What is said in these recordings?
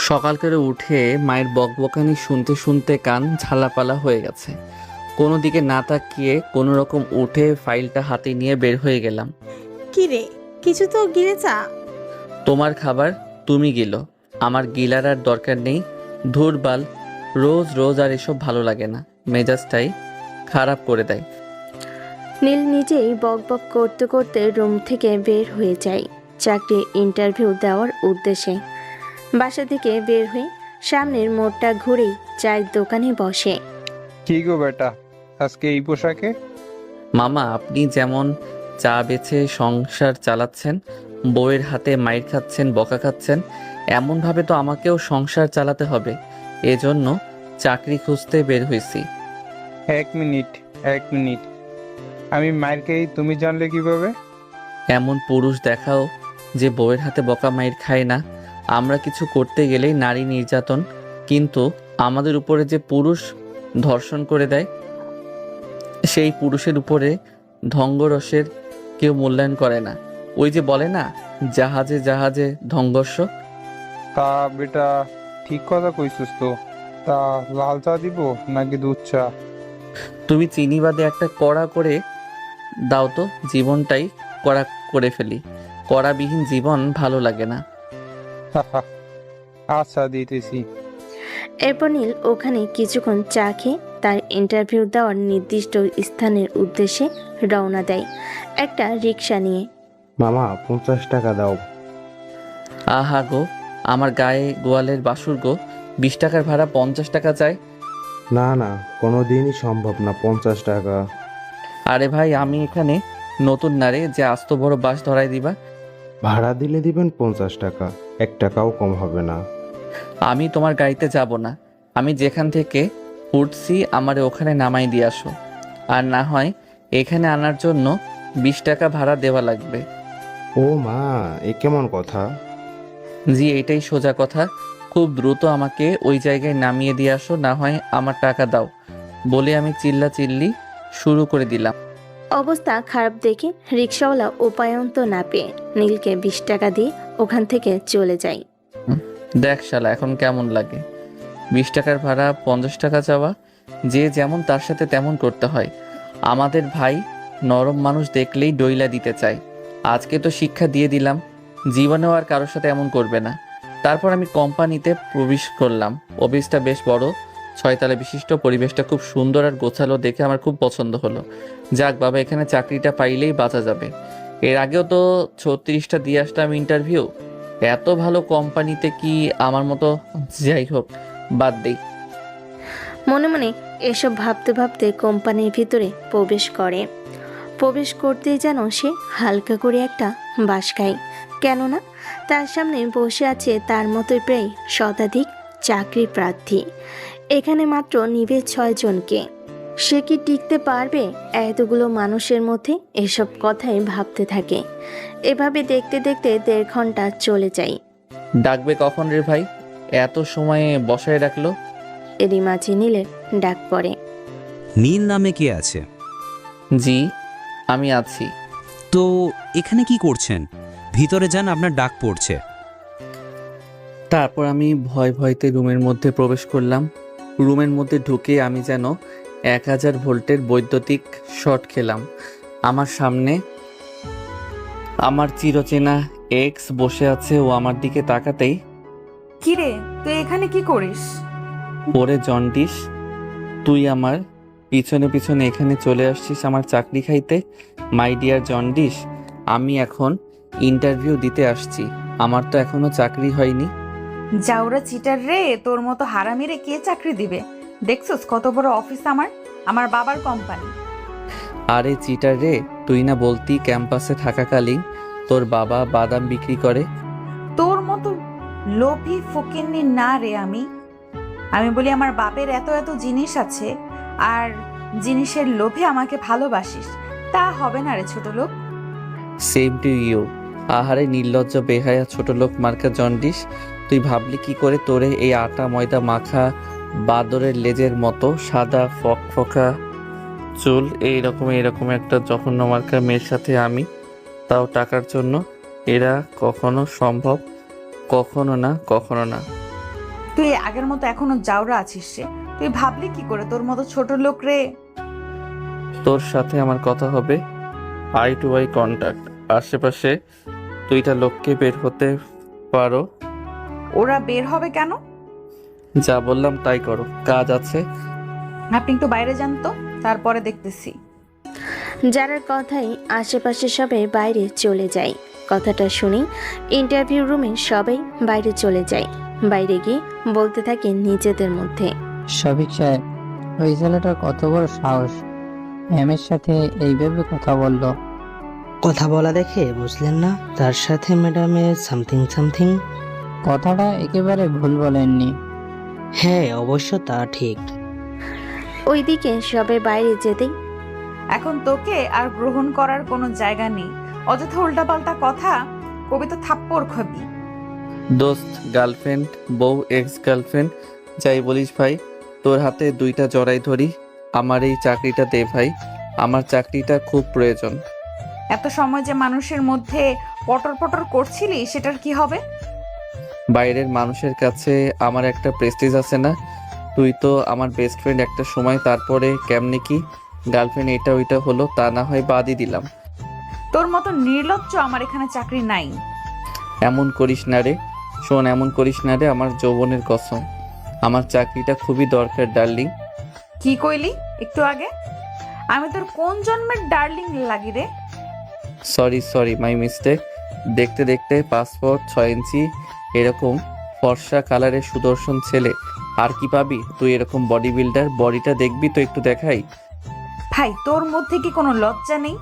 সকাল করে উঠে মায়ের বকবকানি শুনতে শুনতে কান ঝালাপালা হয়ে গেছে। কোনো দিকে না তাকিয়ে কোনো রকম উঠে ফাইলটা হাতে নিয়ে বের হয়ে গেলাম। কি রে, কিছু তো গিলেছা। তোমার খাবার তুমি গিলো, আমার গিলার আর দরকার নেই। ধুরবাল, রোজ রোজ আর এসব ভালো লাগে না, মেজাজটাই খারাপ করে দেয়। নীল নিজেই বক বক করতে করতে রুম থেকে বের হয়ে যায় চাকরি ইন্টারভিউ দেওয়ার উদ্দেশ্যে। বাসা থেকে বের হয়ে সামনের মোড়টা ঘুরেই চায়ের দোকানে বসে। কি গো বেটা, আজকে এই পোশাকে? মামা, আপনি যেমন চা বেচে সংসার চালাচ্ছেন, বউয়ের হাতে মাইর খাচ্ছেন, বকা খাচ্ছেন, এমনভাবে তো আমাকেও সংসার চালাতে হবে। এজন্য চাকরি খুঁজতে বের হয়েছি। এক মিনিট, এক মিনিট, আমি মায়ের খেয়ে তুমি জানলে কিভাবে? এমন পুরুষ দেখাও যে বউয়ের হাতে বকা মাইর খায় না। আমরা কিছু করতে গেলেই নারী নির্যাতন, কিন্তু আমাদের উপরে যে পুরুষ ধর্ষণ করে দেয়, সেই পুরুষের উপরে ধঙ্গরসের কেউ মূল্যায়ন করে না। ওই যে বলে না, জাহাজে জাহাজে ধঙ্গর্ষ। তা বেটা, ঠিক কথা কইছিস তো। তা লাল চা দিব নাকি দুধ চা? তুমি চিনি বাদে একটা কড়া করে দাও তো, জীবনটাই কড়া করে ফেলি। কড়াবিহীন জীবন ভালো লাগে না। আচ্ছা, দিতেছি। এরপর নীল ওখানে কিছুক্ষণ চা খেয়ে তার ইন্টারভিউ দেওয়ার নির্দিষ্ট স্থানের উদ্দেশ্যে রওনা দেয় একটা রিক্সা নিয়ে। মামা 50 টাকা দাও। আহা গো, আমার গায়ে গোয়ালের বাসুর গো, 20 টাকার ভাড়া 50 টাকা চাই। না না, কোনো দিনই সম্ভব না 50 টাকা। আরে ভাই, আমি এখানে নতুন নারে যে আস্ত বড় বাস ধরাই দিবা। ভাড়া দিলে দিবেন 50 টাকা, 1 টাকাও কম হবে না। আমি তোমার গাড়িতে যাব না। আমি যেখান থেকে উঠছি আমারে ওখানে নামাই দিয়ে আসো, আর না হয় এখানে আনার জন্য 20 টাকা ভাড়া দেওয়া লাগবে। ও মা, এ কেমন কথা? জি, এটাই সোজা কথা। খুব দ্রুত আমাকে ওই জায়গায় নামিয়ে দিয়ে আসো, না হয় আমার টাকা দাও, বলে আমি চিল্লাচিল্লি শুরু করে দিলাম। অবস্থা খারাপ দেখে রিক্সাওয়ালা উপায়ন্ত না পেয়ে নীলকে 20 টাকা দিয়ে ওখান থেকে চলে যায়। দেখ শালা, এখন কেমন লাগে? 20 টাকার ভাড়া 50 টাকা চাওয়া, যে যেমন তার সাথে তেমন করতে হয়। আমাদের ভাই নরম মানুষ দেখলেই ডইলা দিতে চায়। আজকে তো শিক্ষা দিয়ে দিলাম, জীবনেও আর কারোর সাথে এমন করবে না। তারপর আমি কোম্পানিতে প্রবেশ করলাম। অফিসটা বেশ বড়, 6 তলা বিশিষ্ট। পরিবেশটা খুব সুন্দর আর গোছালো দেখে আমার খুব পছন্দ হলো। যাক বাবা, এখানে চাকরিটা পাইলেই বাঁচা যাবে। এর আগেও তো 36টা দিয়ে আসলাম ইন্টারভিউ, এত ভালো কোম্পানিতে কি আমার মতো? যাই হোক, বাদ দেই। মনে মনে এসব ভাবতে ভাবতে কোম্পানির ভিতরে প্রবেশ করে। প্রবেশ করতেই যেন সে হালকা করে একটা বাস খায়। কেননা তার সামনে বসে আছে তার মতোই প্রায় শতাধিক চাকরি প্রার্থী। এখানে মাত্র নিবে 6 জনকে। সে কি টিকতে পারবে এতগুলো মানুষের মধ্যে? এসব কথাই ভাবতে থাকে। এভাবে দেখতে দেখতে 1.5 ঘন্টা চলে যায়। ডাকবে কখন রে ভাই? এত সময়ে বসায় রাখলো। এরই মাঝে নীলের ডাক পড়ে। নীল নামে কে আছে? জি, আমি আছি। তো এখানে কি করছেন? ভিতরে যান, আপনার ডাক পড়ছে। তারপর আমি ভয় ভয়তে রুমের মধ্যে প্রবেশ করলাম। রুমের মধ্যে ঢুকে আমি যেন 1000 ভোল্টের বৈদ্যুতিক শর্ট খেলাম। আমার সামনে আমার চিরচেনা এক্স বসে আছে। ও আমার দিকে তাকাতেই, কিরে, তুই এখানে কি করিস? ওরে জন্ডিস, তুই আমার পিছনে পিছনে এখানে চলে আসছিস আমার চাকরি খাইতে? মাই ডিয়ার জন্ডিস, আমি এখন ইন্টারভিউ দিতে আসছি, আমার তো এখনো চাকরি হয়নি। যাওরা চিটার রে, তোর মতো হারামিরে কে চাকরি দিবে? দেখছস কত বড় অফিস আমার, আমার বাবার কোম্পানি। আরে চিটার রে, তুই না বলতি ক্যাম্পাসে থাকাকালীন তোর বাবা বাদাম বিক্রি করে? তোর মতো লোভী ফকিন্নি না রে আমি। আমি বলি আমার বাপের এত এত জিনিস আছে, আর জিনিসের লোভে আমাকে ভালোবাসিস, তা হবে না রে ছোট লোক। Same to you. আহারে নির্লজ্জ বেহায়া ছোট লোক মার্কা জন্ডিস, তুই ভাবলি কি করে তোরে এই আটা ময়দা মাখা বাদরের লেজের মতো সাদা ফকফকা চুল এইরকম একটা জঘন্য মার্কা মেয়ের সাথে আমি, তাও টাকার জন্য? এরা কখনো সম্ভব? কখনো না, কখনো না। তুই আগের মতো এখনো জাউরা আছিস রে। তুই ভাবলি কি করে তোর মতো ছোট লোক রে? তোর সাথে আমার কথা হবে আই টু আই কন্ট্যাক্ট। আশেপাশে 2টা লোককে বের হতে পারো। ওরা বের হবে কেন? যা বললাম তাই করো, কাজ আছে। আপনি একটু বাইরে যান তো, তারপরে দেখতেছি। যারার কথাই আশেপাশে সবাই বাইরে চলে যায়। কথাটা শুনে ইন্টারভিউ রুমে সবাই বাইরে চলে যায়। বাইরে গিয়ে বলতে থাকে নিজেদের মধ্যে, শফিক সাহেব, ওই ছেলেটার কত বড় সাহস, ম্যামের সাথে এইভাবে কথা বললো। কথা বলা দেখে বুঝলেন না তার সাথে ম্যাডামের সামথিং সামথিং? কথাটা একেবারে ভুল বলেননি। হ্যাঁ, অবশ্য তা ঠিক। ওইদিকে সবাই বাইরে যেতেই এখন তোকে আর গ্রহণ করার কোনো জায়গা নেই। অযথা উল্টাপাল্টা কথা কবিতা থাপ্পড় খাবি। দোস্ত, গার্লফ্রেন্ড, বউ, এক্স গার্লফ্রেন্ড, যাই বলিস ভাই, তোর হাতে 2টা জড়াই ধরি। আমার এই চাকরিটা দে ভাই, আমার চাকরিটা খুব প্রয়োজন। এত সময় যে মানুষের মধ্যে পটর পটর করছিলি, সেটার কি হবে? বাইরের মানুষের কাছে আমার একটা প্রেস্টিজ আছে না? তুই তো আমার বেস্ট ফ্রেন্ড একটা সময়, তারপরে কেমনে কি গার্লফ্রেন্ড এটা ওইটা হলো, তা না হয় বাদই দিলাম। তোর মতো নির্লজ্জ আমার এখানে চাকরি নাই। এমন করিস না রে, শোন, এমন করিস না রে, আমার যৌবনের কসম। আমার চাকরিটা খুবই দরকার ডার্লিং। কি কইলি একটু আগে? আমি তোর কোন জন্মের ডার্লিং লাগি রে? Sorry my mistake. দেখতে দেখতে পাসপোর্ট 6 ইঞ্চি এরকম ফর্সা কালারের সুদর্শন ছেলে আর কি পাবি? তুই এরকম বডি বিল্ডার, বডিটা দেখবি তো একটু দেখাই। ভাই, তোর মধ্যে কি কোনো লজ্জা নেই?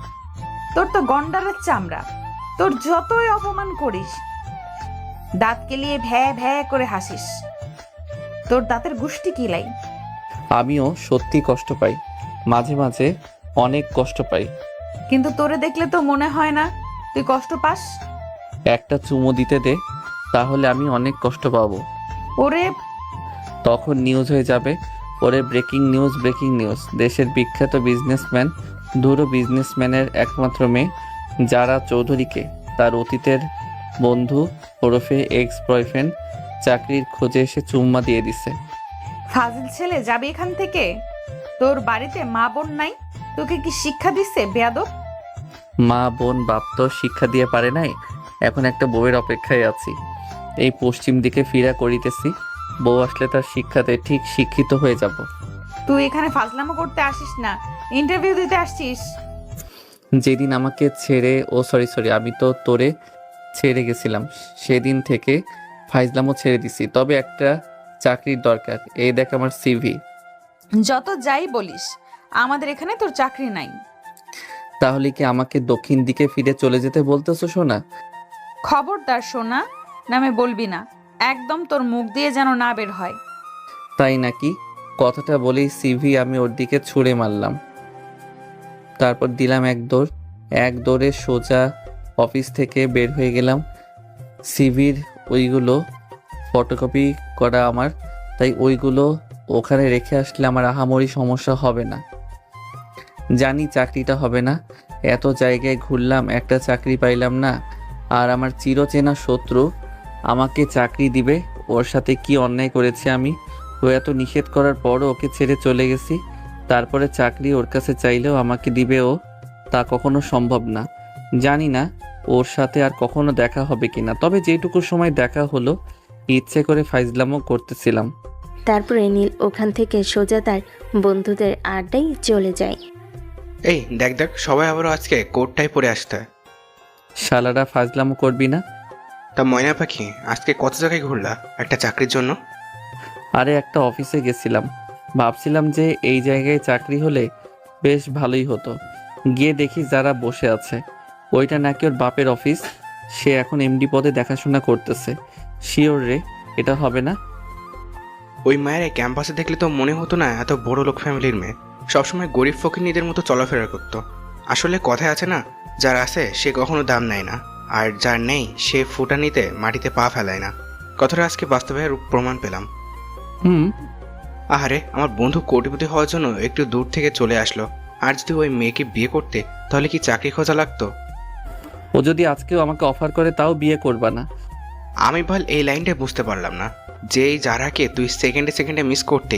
তোর তো গন্ডারের চামড়া। তোর যতই অপমান করিস, দাঁত কেলিয়ে ভ্যা ভ্যা করে হাসিস। তোর দাঁতের গুষ্টি কিলাই। আমিও সত্যি কষ্ট পাই, মাঝে মাঝে অনেক কষ্ট পাই। কিন্তু তোরে দেখলে তো মনে হয় না তুই কষ্ট পাস। একটা চুমো দিতে দে, তাহলে আমি অনেক কষ্ট পাবো। ওরে, তখন নিউজ হয়ে যাবে। ওরে ব্রেকিং নিউজ, দেশের বিখ্যাত বিজনেসম্যান, ধুরো বিজনেসম্যানের একমাত্র মেয়ে যারা চৌধুরীকে তার অতীতের বন্ধু ওরফে এক্স বয়ফ্রেন্ড চাকরির খোঁজে এসে চুম্মা দিয়ে দিছে। ফাজিল ছেলে, যাবি এখান থেকে। তোর বাড়িতে মা বোন নাই? তোকে কি শিক্ষা দিচ্ছে বেয়াদব? মা বোন বাপ তো শিক্ষা দিয়ে পারে নাই, এখন একটা বউয়ের অপেক্ষায় আছি। এই পশ্চিম দিকে ফিরা করিতেছি, বউ আসলে তার শিক্ষাতে ঠিক শিক্ষিত হয়ে যাব। তুই এখানে ফাজলামো করতে আসিস না, ইন্টারভিউ দিতে আসছিস। যেদিন আমাকে ছেড়ে, সরি আমি তো তোরে ছেড়ে গেছিলাম, সেদিন থেকে ফাইজলামও ছেড়ে দিছি। তবে একটা চাকরির দরকার, এই দেখ আমার সিভি। যত যাই বলিস, আমাদের এখানে তোর চাকরি নাই। তাহলে কি আমাকে দক্ষিণ দিকে ফিরে চলে যেতে বলতেছো সোনা? খবরদার সোনা নামে বলবি না, একদম তোর মুখ দিয়ে যেন না বের হয়। তাই নাকি? কথাটা বলেই সিভি আমি ওর দিকে ছুঁড়ে মারলাম, তারপর দিলাম এক দৌড়ে সোজা অফিস থেকে বের হয়ে গেলাম। সিভির ওইগুলো ফটোকপি করা আমার, তাই ওইগুলো ওখানে রেখে আসলে আমার আহামরি সমস্যা হবে না। জানি চাকরিটা হবে না, এত জায়গায় ঘুরলাম, একটা চাকরি পাইলাম না। আর আমার চিরচেনা শত্রু আমাকে চাকরি দিবে, ওর সাথে কি অন্যায় করেছি আমি? ও এত নিষেধ করার পরও ওকে ছেড়ে চলে গেছি, তারপরে চাকরি ওর কাছে চাইলেও আমাকে দিবে ও? তা কখনো সম্ভব না। জানি না ওর সাথে আর কখনো দেখা হবে কিনা, তবে যেটুকু সময় দেখা হলো ইচ্ছে করে ফাইজলামও করতেছিলাম। তারপরে নীল ওখান থেকে সোজা তার বন্ধুদের আড্ডায় চলে যায়। এই দেখ দেখ, সবাই আবারও আজকে কোটটাই পরে আসতে। শালারা ফাজলামও করবি না? তা ময়না পাখি, আজকে কত জায়গায় ঘুরলা একটা চাকরির জন্য? আরে একটা অফিসে গেছিলাম, ভাবছিলাম যে এই জায়গায় চাকরি হলে বেশ ভালোই হতো। গিয়ে দেখি যারা বসে আছে, ওইটা নাকি ওর বাপের অফিস। সে এখন এমডি পদে দেখাশোনা করতেছে। শিওর রে, এটা হবে না? ওই মায়ের এই ক্যাম্পাসে দেখলে তো মনে হতো না এত বড় লোক ফ্যামিলির মেয়ে, সবসময় গরিব ফকিরনিদের মতো চলাফেরা করতো। আসলে কথায় আছে না, যার আছে সে কখনো দাম নেয় না, আর যার নেই সে ফুটানিতে মাটিতে পা ফেলায় না। কথাটা আজকে বাস্তবে প্রমাণ পেলাম। আহারে, আমার বন্ধু কোটিপতি হওয়ার জন্য একটু দূর থেকে চলে আসলো, আর যদি ওই মেয়েকে বিয়ে করতে তাহলে কি চাকরি খোঁজা লাগতো? ও যদি আজকেও আমাকে অফার করে তাও বিয়ে করবা না? আমি ভাল এই লাইনটা বুঝতে পারলাম না। যেই যারাকে তুই সেকেন্ডে সেকেন্ডে মিস করতে,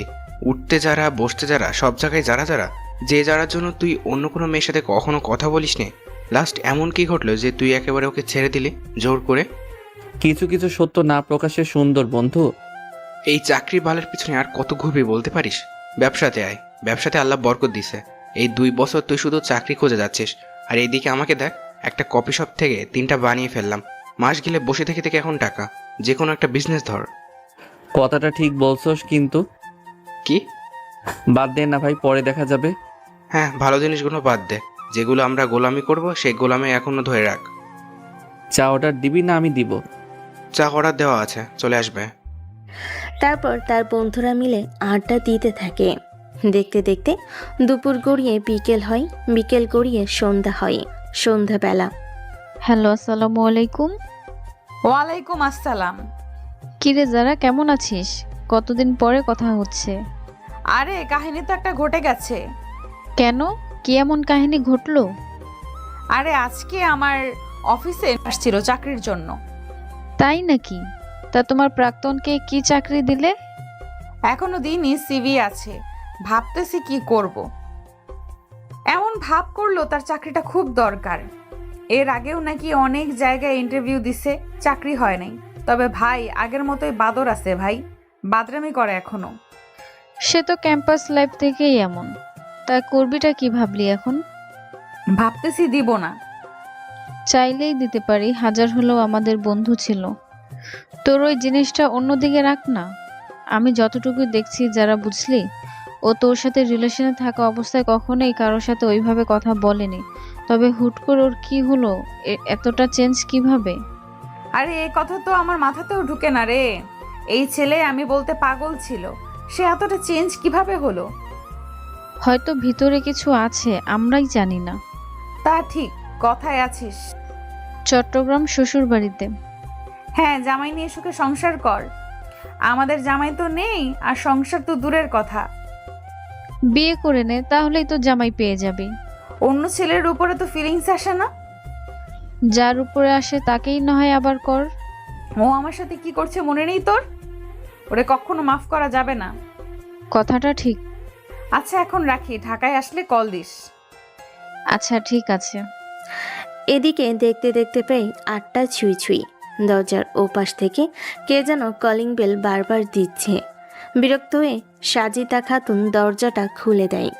উঠতে যারা বসতে যারা সব জায়গায় যারা যারা, যে যারার জন্য তুই অন্য কোনো মেয়ের সাথে কখনো কথা বলিস নে, লাস্ট এমন কি ঘটলো যে তুই একেবারে ওকে ছেড়ে দিলি জোর করে? কিছু কিছু সত্য না প্রকাশে সুন্দর বন্ধু। এই চাকরি বালের পিছনে আর কত ঘুরবি বলতে পারিস? ব্যবসাতে আয়, ব্যবসাতে আল্লাহ বরকত দিছে। এই 2 বছর তুই শুধু চাকরি খুঁজে যাচ্ছিস, আর এইদিকে আমাকে দেখ, একটা কফি শপ থেকে 3টা বানিয়ে ফেললাম। মাস গেলে বসে থেকে থেকে এখন টাকা, যে কোনো একটা বিজনেস ধর। কথাটা ঠিক বলছস, কিন্তু কি? বাদ দে না ভাই, পরে দেখা যাবে। হ্যাঁ, ভালো জিনিসগুলো বাদ দে, যেগুলো আমরা গোলামি করব সেই গোলামি এখনো ধরে রাখ। চা অর্ডার দিবি না আমি দিব? চা অর্ডার দেওয়া আছে, চলে আসবে। তারপর তার বন্ধুরা মিলে আড্ডা দিতে থাকে। দেখতে দেখতে দুপুর গড়িয়ে বিকেল হয়, বিকেল গড়িয়ে সন্ধ্যা হয়, সন্ধ্যাবেলা। হ্যালো, আসসালামু আলাইকুম। ওয়ালাইকুম আসসালাম। কিরে যারা, কেমন আছিস? কতদিন পরে কথা হচ্ছে। আরে কাহিনী তো একটা ঘটে গেছে। কেন, কি এমন কাহিনী ঘটলো? আরে আজকে আমার অফিসে আসছিল চাকরির জন্য। তাই নাকি? তা তোমার প্রাক্তনকে কি চাকরি দিলে? এখনো দিনই সিভি আছে, ভাবতেছি কি করব। এমন ভাব করলো তার চাকরিটা খুব দরকার। এর আগেও নাকি অনেক জায়গায় ইন্টারভিউ দিছে, চাকরি হয় নাই। তবে ভাই আগের মতোই বাদর আছে ভাই, বাদরামি করে এখনো। সে তো ক্যাম্পাস লাইফ থেকেই এমন। তা করবিটা কি ভাবলি এখন? ভাবতেছি দিব না। চাইলেই দিতে পারি, হাজার হলেও আমাদের বন্ধু ছিল। তোর ওই জিনিসটা অন্যদিকে রাখ না। আমি যতটুকু দেখছি যারা, বুঝলি, ও তোর সাথে রিলেশনে থাকা অবস্থায় কখনোই কারোর সাথে ওইভাবে কথা বলেনি। তবে হুট করে ওর কি হলো, এতটা চেঞ্জ কিভাবে? আরে এই কথা তো আমার মাথাতেও ঢুকে না রে। এই ছেলে আমি বলতে পাগল ছিল, সে এতটা চেঞ্জ কিভাবে হলো? হয়তো ভিতরে কিছু আছে, আমরাই জানি না। তা ঠিক, কথায় আছিস। চট্টগ্রাম শ্বশুর বাড়িতে। হ্যাঁ, জামাই নিয়ে সুখে সংসার কর। আমাদের জামাই তো নেই, আর সংসার তো দূরের কথা। বিয়ে করে নে, তাহলেই তো জামাই পেয়ে যাবি। অন্য ছেলের উপরে তো ফিলিংস আসে না। যার উপরে আসে তাকেই না হয় আবার কর। ও আমার সাথে কি করছে মনে নেই তোর? ওরে কখনো মাফ করা যাবে না। কথাটা ঠিক। আচ্ছা এখন রাখি, ঢাকায় আসলে কল দিস। আচ্ছা ঠিক আছে। এদিকে দেখতে দেখতে প্রায় 8টা ছুঁই ছুঁই। দরজার ওপাশ থেকে কে যেন কলিং বেল বারবার দিচ্ছে। বিরক্ত হয়ে সাজিদা খাতুন দরজাটা খুলে দেয়।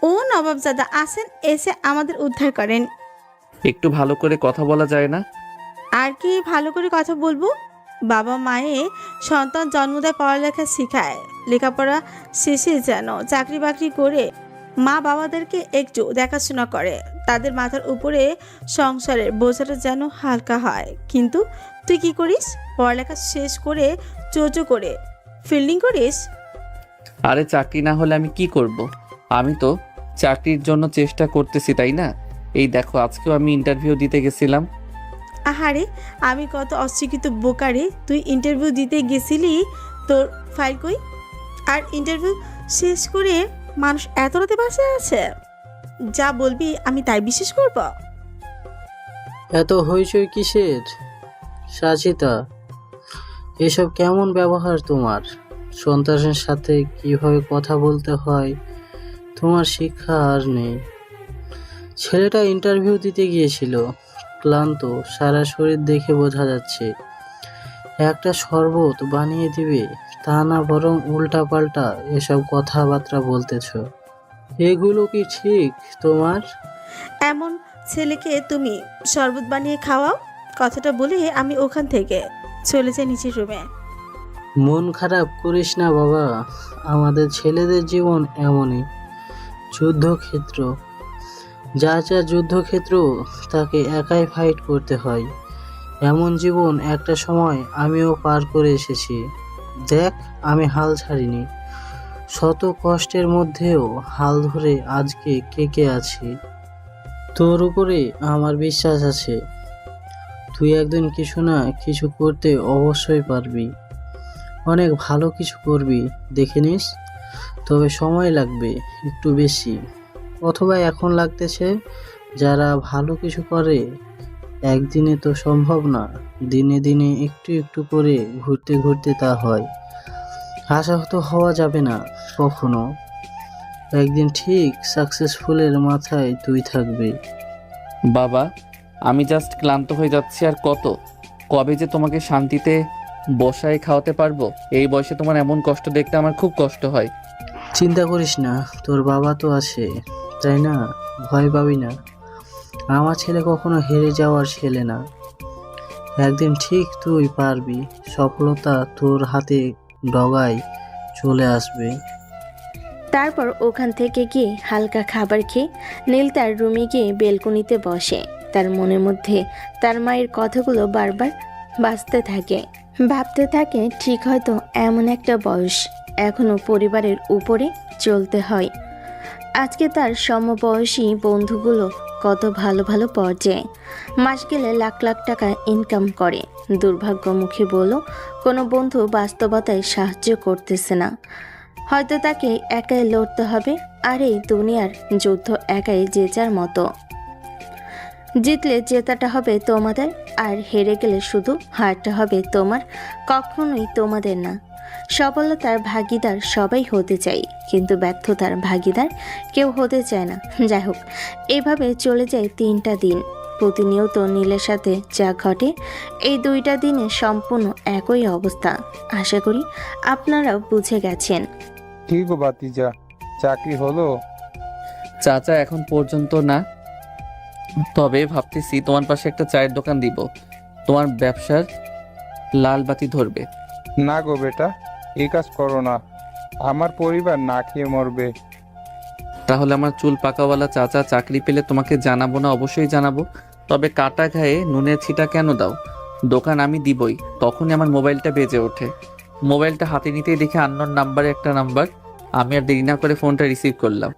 ও নবাবজাদা আসেন, এসে আমাদের উদ্ধার করেন। একটু ভালো করে কথা বলা যায় না? আর কি ভালো করে কথা বলবো? বাবা মায়ে সন্তান জন্ম দেয়, পড়ালেখা শেখায়, লেখাপড়া শেষে যেন চাকরি বাকরি করে মা বাবাদেরকে একটু দেখাশোনা করে, তাদের মাথার উপরে সংসারের বোঝাটা যেন হালকা হয়। কিন্তু তুই কি করিস? পড়ালেখা শেষ করে চোচো করে ফিল্ডিং করিস। আরে চাকরি না হলে আমি কি করব? আমি তো চাকরির জন্য চেষ্টা করতেছি, তাই না? এই দেখো, আজকেও আমি ইন্টারভিউ দিতে গেছিলাম। আহারে, আমি কত অশিক্ষিত বোকারে, তুই ইন্টারভিউ দিতে গেছিলি, তোর ফাইল কই? আর ইন্টারভিউ শেষ করে মানুষ এত রাতে বাসে আছে? যা বলবি আমি তাই বিশ্বাস করব? এত হইচই কিসের সাজিদা? এসব কেমন ব্যবহার তোমার? সন্তানের সাথে কিভাবে কথা বলতে হয় তোমার শিক্ষা আর নেই। ছেলেটা ইন্টারভিউ দিতে গিয়েছিল, ক্লান্ত, সারা শরীর দেখে বোঝা যাচ্ছে। একটা শরবত বানিয়ে দিবে তা না, বরং উল্টাপাল্টা এসব কথাবার্তা বলতেছ। এগুলো কি ঠিক তোমার? এমন ছেলেকে তুমি শরবত বানিয়ে খাওয়াও? কথাটা বলে আমি ওখান থেকে চলে যাই নিচের রুমে। মন খারাপ করিস না বাবা, আমাদের ছেলেদের জীবন এমনই, যুদ্ধক্ষেত্র। যা যা যুদ্ধক্ষেত্র তাকে একাই ফাইট করতে হয়। এমন জীবন একটা সময় আমিও পার করে এসেছি। দেখ, আমি হাল ছাড়িনি। শত কষ্টের মধ্যেও হাল ধরে আজকে কে আছি। তোর উপরে আমার বিশ্বাস আছে, তুই একদিন কিছু না কিছু করতে অবশ্যই পারবি। অনেক ভালো কিছু করবি, দেখে নিস। তবে সময় লাগবে একটু বেশি, অথবা এখন লাগতেছে। যারা ভালো কিছু করে একদিনে তো সম্ভব না, দিনে দিনে একটু একটু করে ঘুরতে ঘুরতে তা হয়। আশাহত হওয়া যাবে না কখনো। একদিন ঠিক সাকসেসফুলের মাথায় তুই থাকবি। বাবা, আমি জাস্ট ক্লান্ত হয়ে যাচ্ছি। আর কবে যে তোমাকে শান্তিতে বসায় খাওয়াতে পারবো? এই বয়সে তোমার এমন কষ্ট দেখতে আমার খুব কষ্ট হয়। চিন্তা করিস না, তোর বাবা তো আছে, তাই না? ভয় পাবি না। আমার ছেলে কখনো হেরে যাওয়ার ছেলে না। একদিন ঠিক তুই পারবি, সফলতা তোর হাতে ডগায় চলে আসবে। তারপর ওখান থেকে গিয়ে হালকা খাবার খেয়ে নীল তার রুমে গিয়ে বেলকনিতে বসে। তার মনের মধ্যে তার মায়ের কথাগুলো বারবার বাজতে থাকে। ভাবতে থাকে ঠিক হয়তো এমন একটা বয়স, এখনো পরিবারের উপরে চলতে হয়। আজকে তার সমবয়সী বন্ধুগুলো কত ভালো ভালো পর্যায়ে, মাস গেলে লাখ লাখ টাকা ইনকাম করে। দুর্ভাগ্যমুখী বলো কোনো বন্ধু বাস্তবতায় সাহায্য করতেছে না। হয়তো তাকে একাই লড়তে হবে, আর এই দুনিয়ার যুদ্ধ একাই যে যার মতো। জিতলে জেতাটা হবে তোমাদের, আর হেরে গেলে শুধু হারটা হবে তোমার, কখনোই তোমাদের না। সফলতার ভাগিদার সবাই হতে চাই, কিন্তু ব্যর্থতার ভাগিদার কেউ হতে চায় না। যাই হোক, এভাবে চলে যায় 3টা দিন। প্রতিনিয়ত নীলের সাথে যা ঘটে, এই 2টা দিনে সম্পূর্ণ একই অবস্থা। আশা করি আপনারাও বুঝে গেছেন। কি গো বাতিজা, চাকরি হলো? চাচা, এখন পর্যন্ত না, তবে ভাবতেছি তোমার পাশে একটা চায়ের দোকান দিব। তোমার ব্যবসার লাল বাতি ধরবে। না গো বেটা, এই কাজ করো না, আমার পরিবার না খেয়ে মরবে। তাহলে আমার চুল পাকাওয়ালা চাচা চাকরি পেলে তোমাকে জানাবো না? অবশ্যই জানাবো। তবে কাটা ঘায়ে নুনের ছিটা কেন দাও? দোকান আমি দিবই। তখনই আমার মোবাইলটা বেজে ওঠে। মোবাইলটা হাতে নিতেই দেখে আননোন নাম্বারে একটা নাম্বার। আমি আর দেরি না করে ফোনটা রিসিভ করলাম।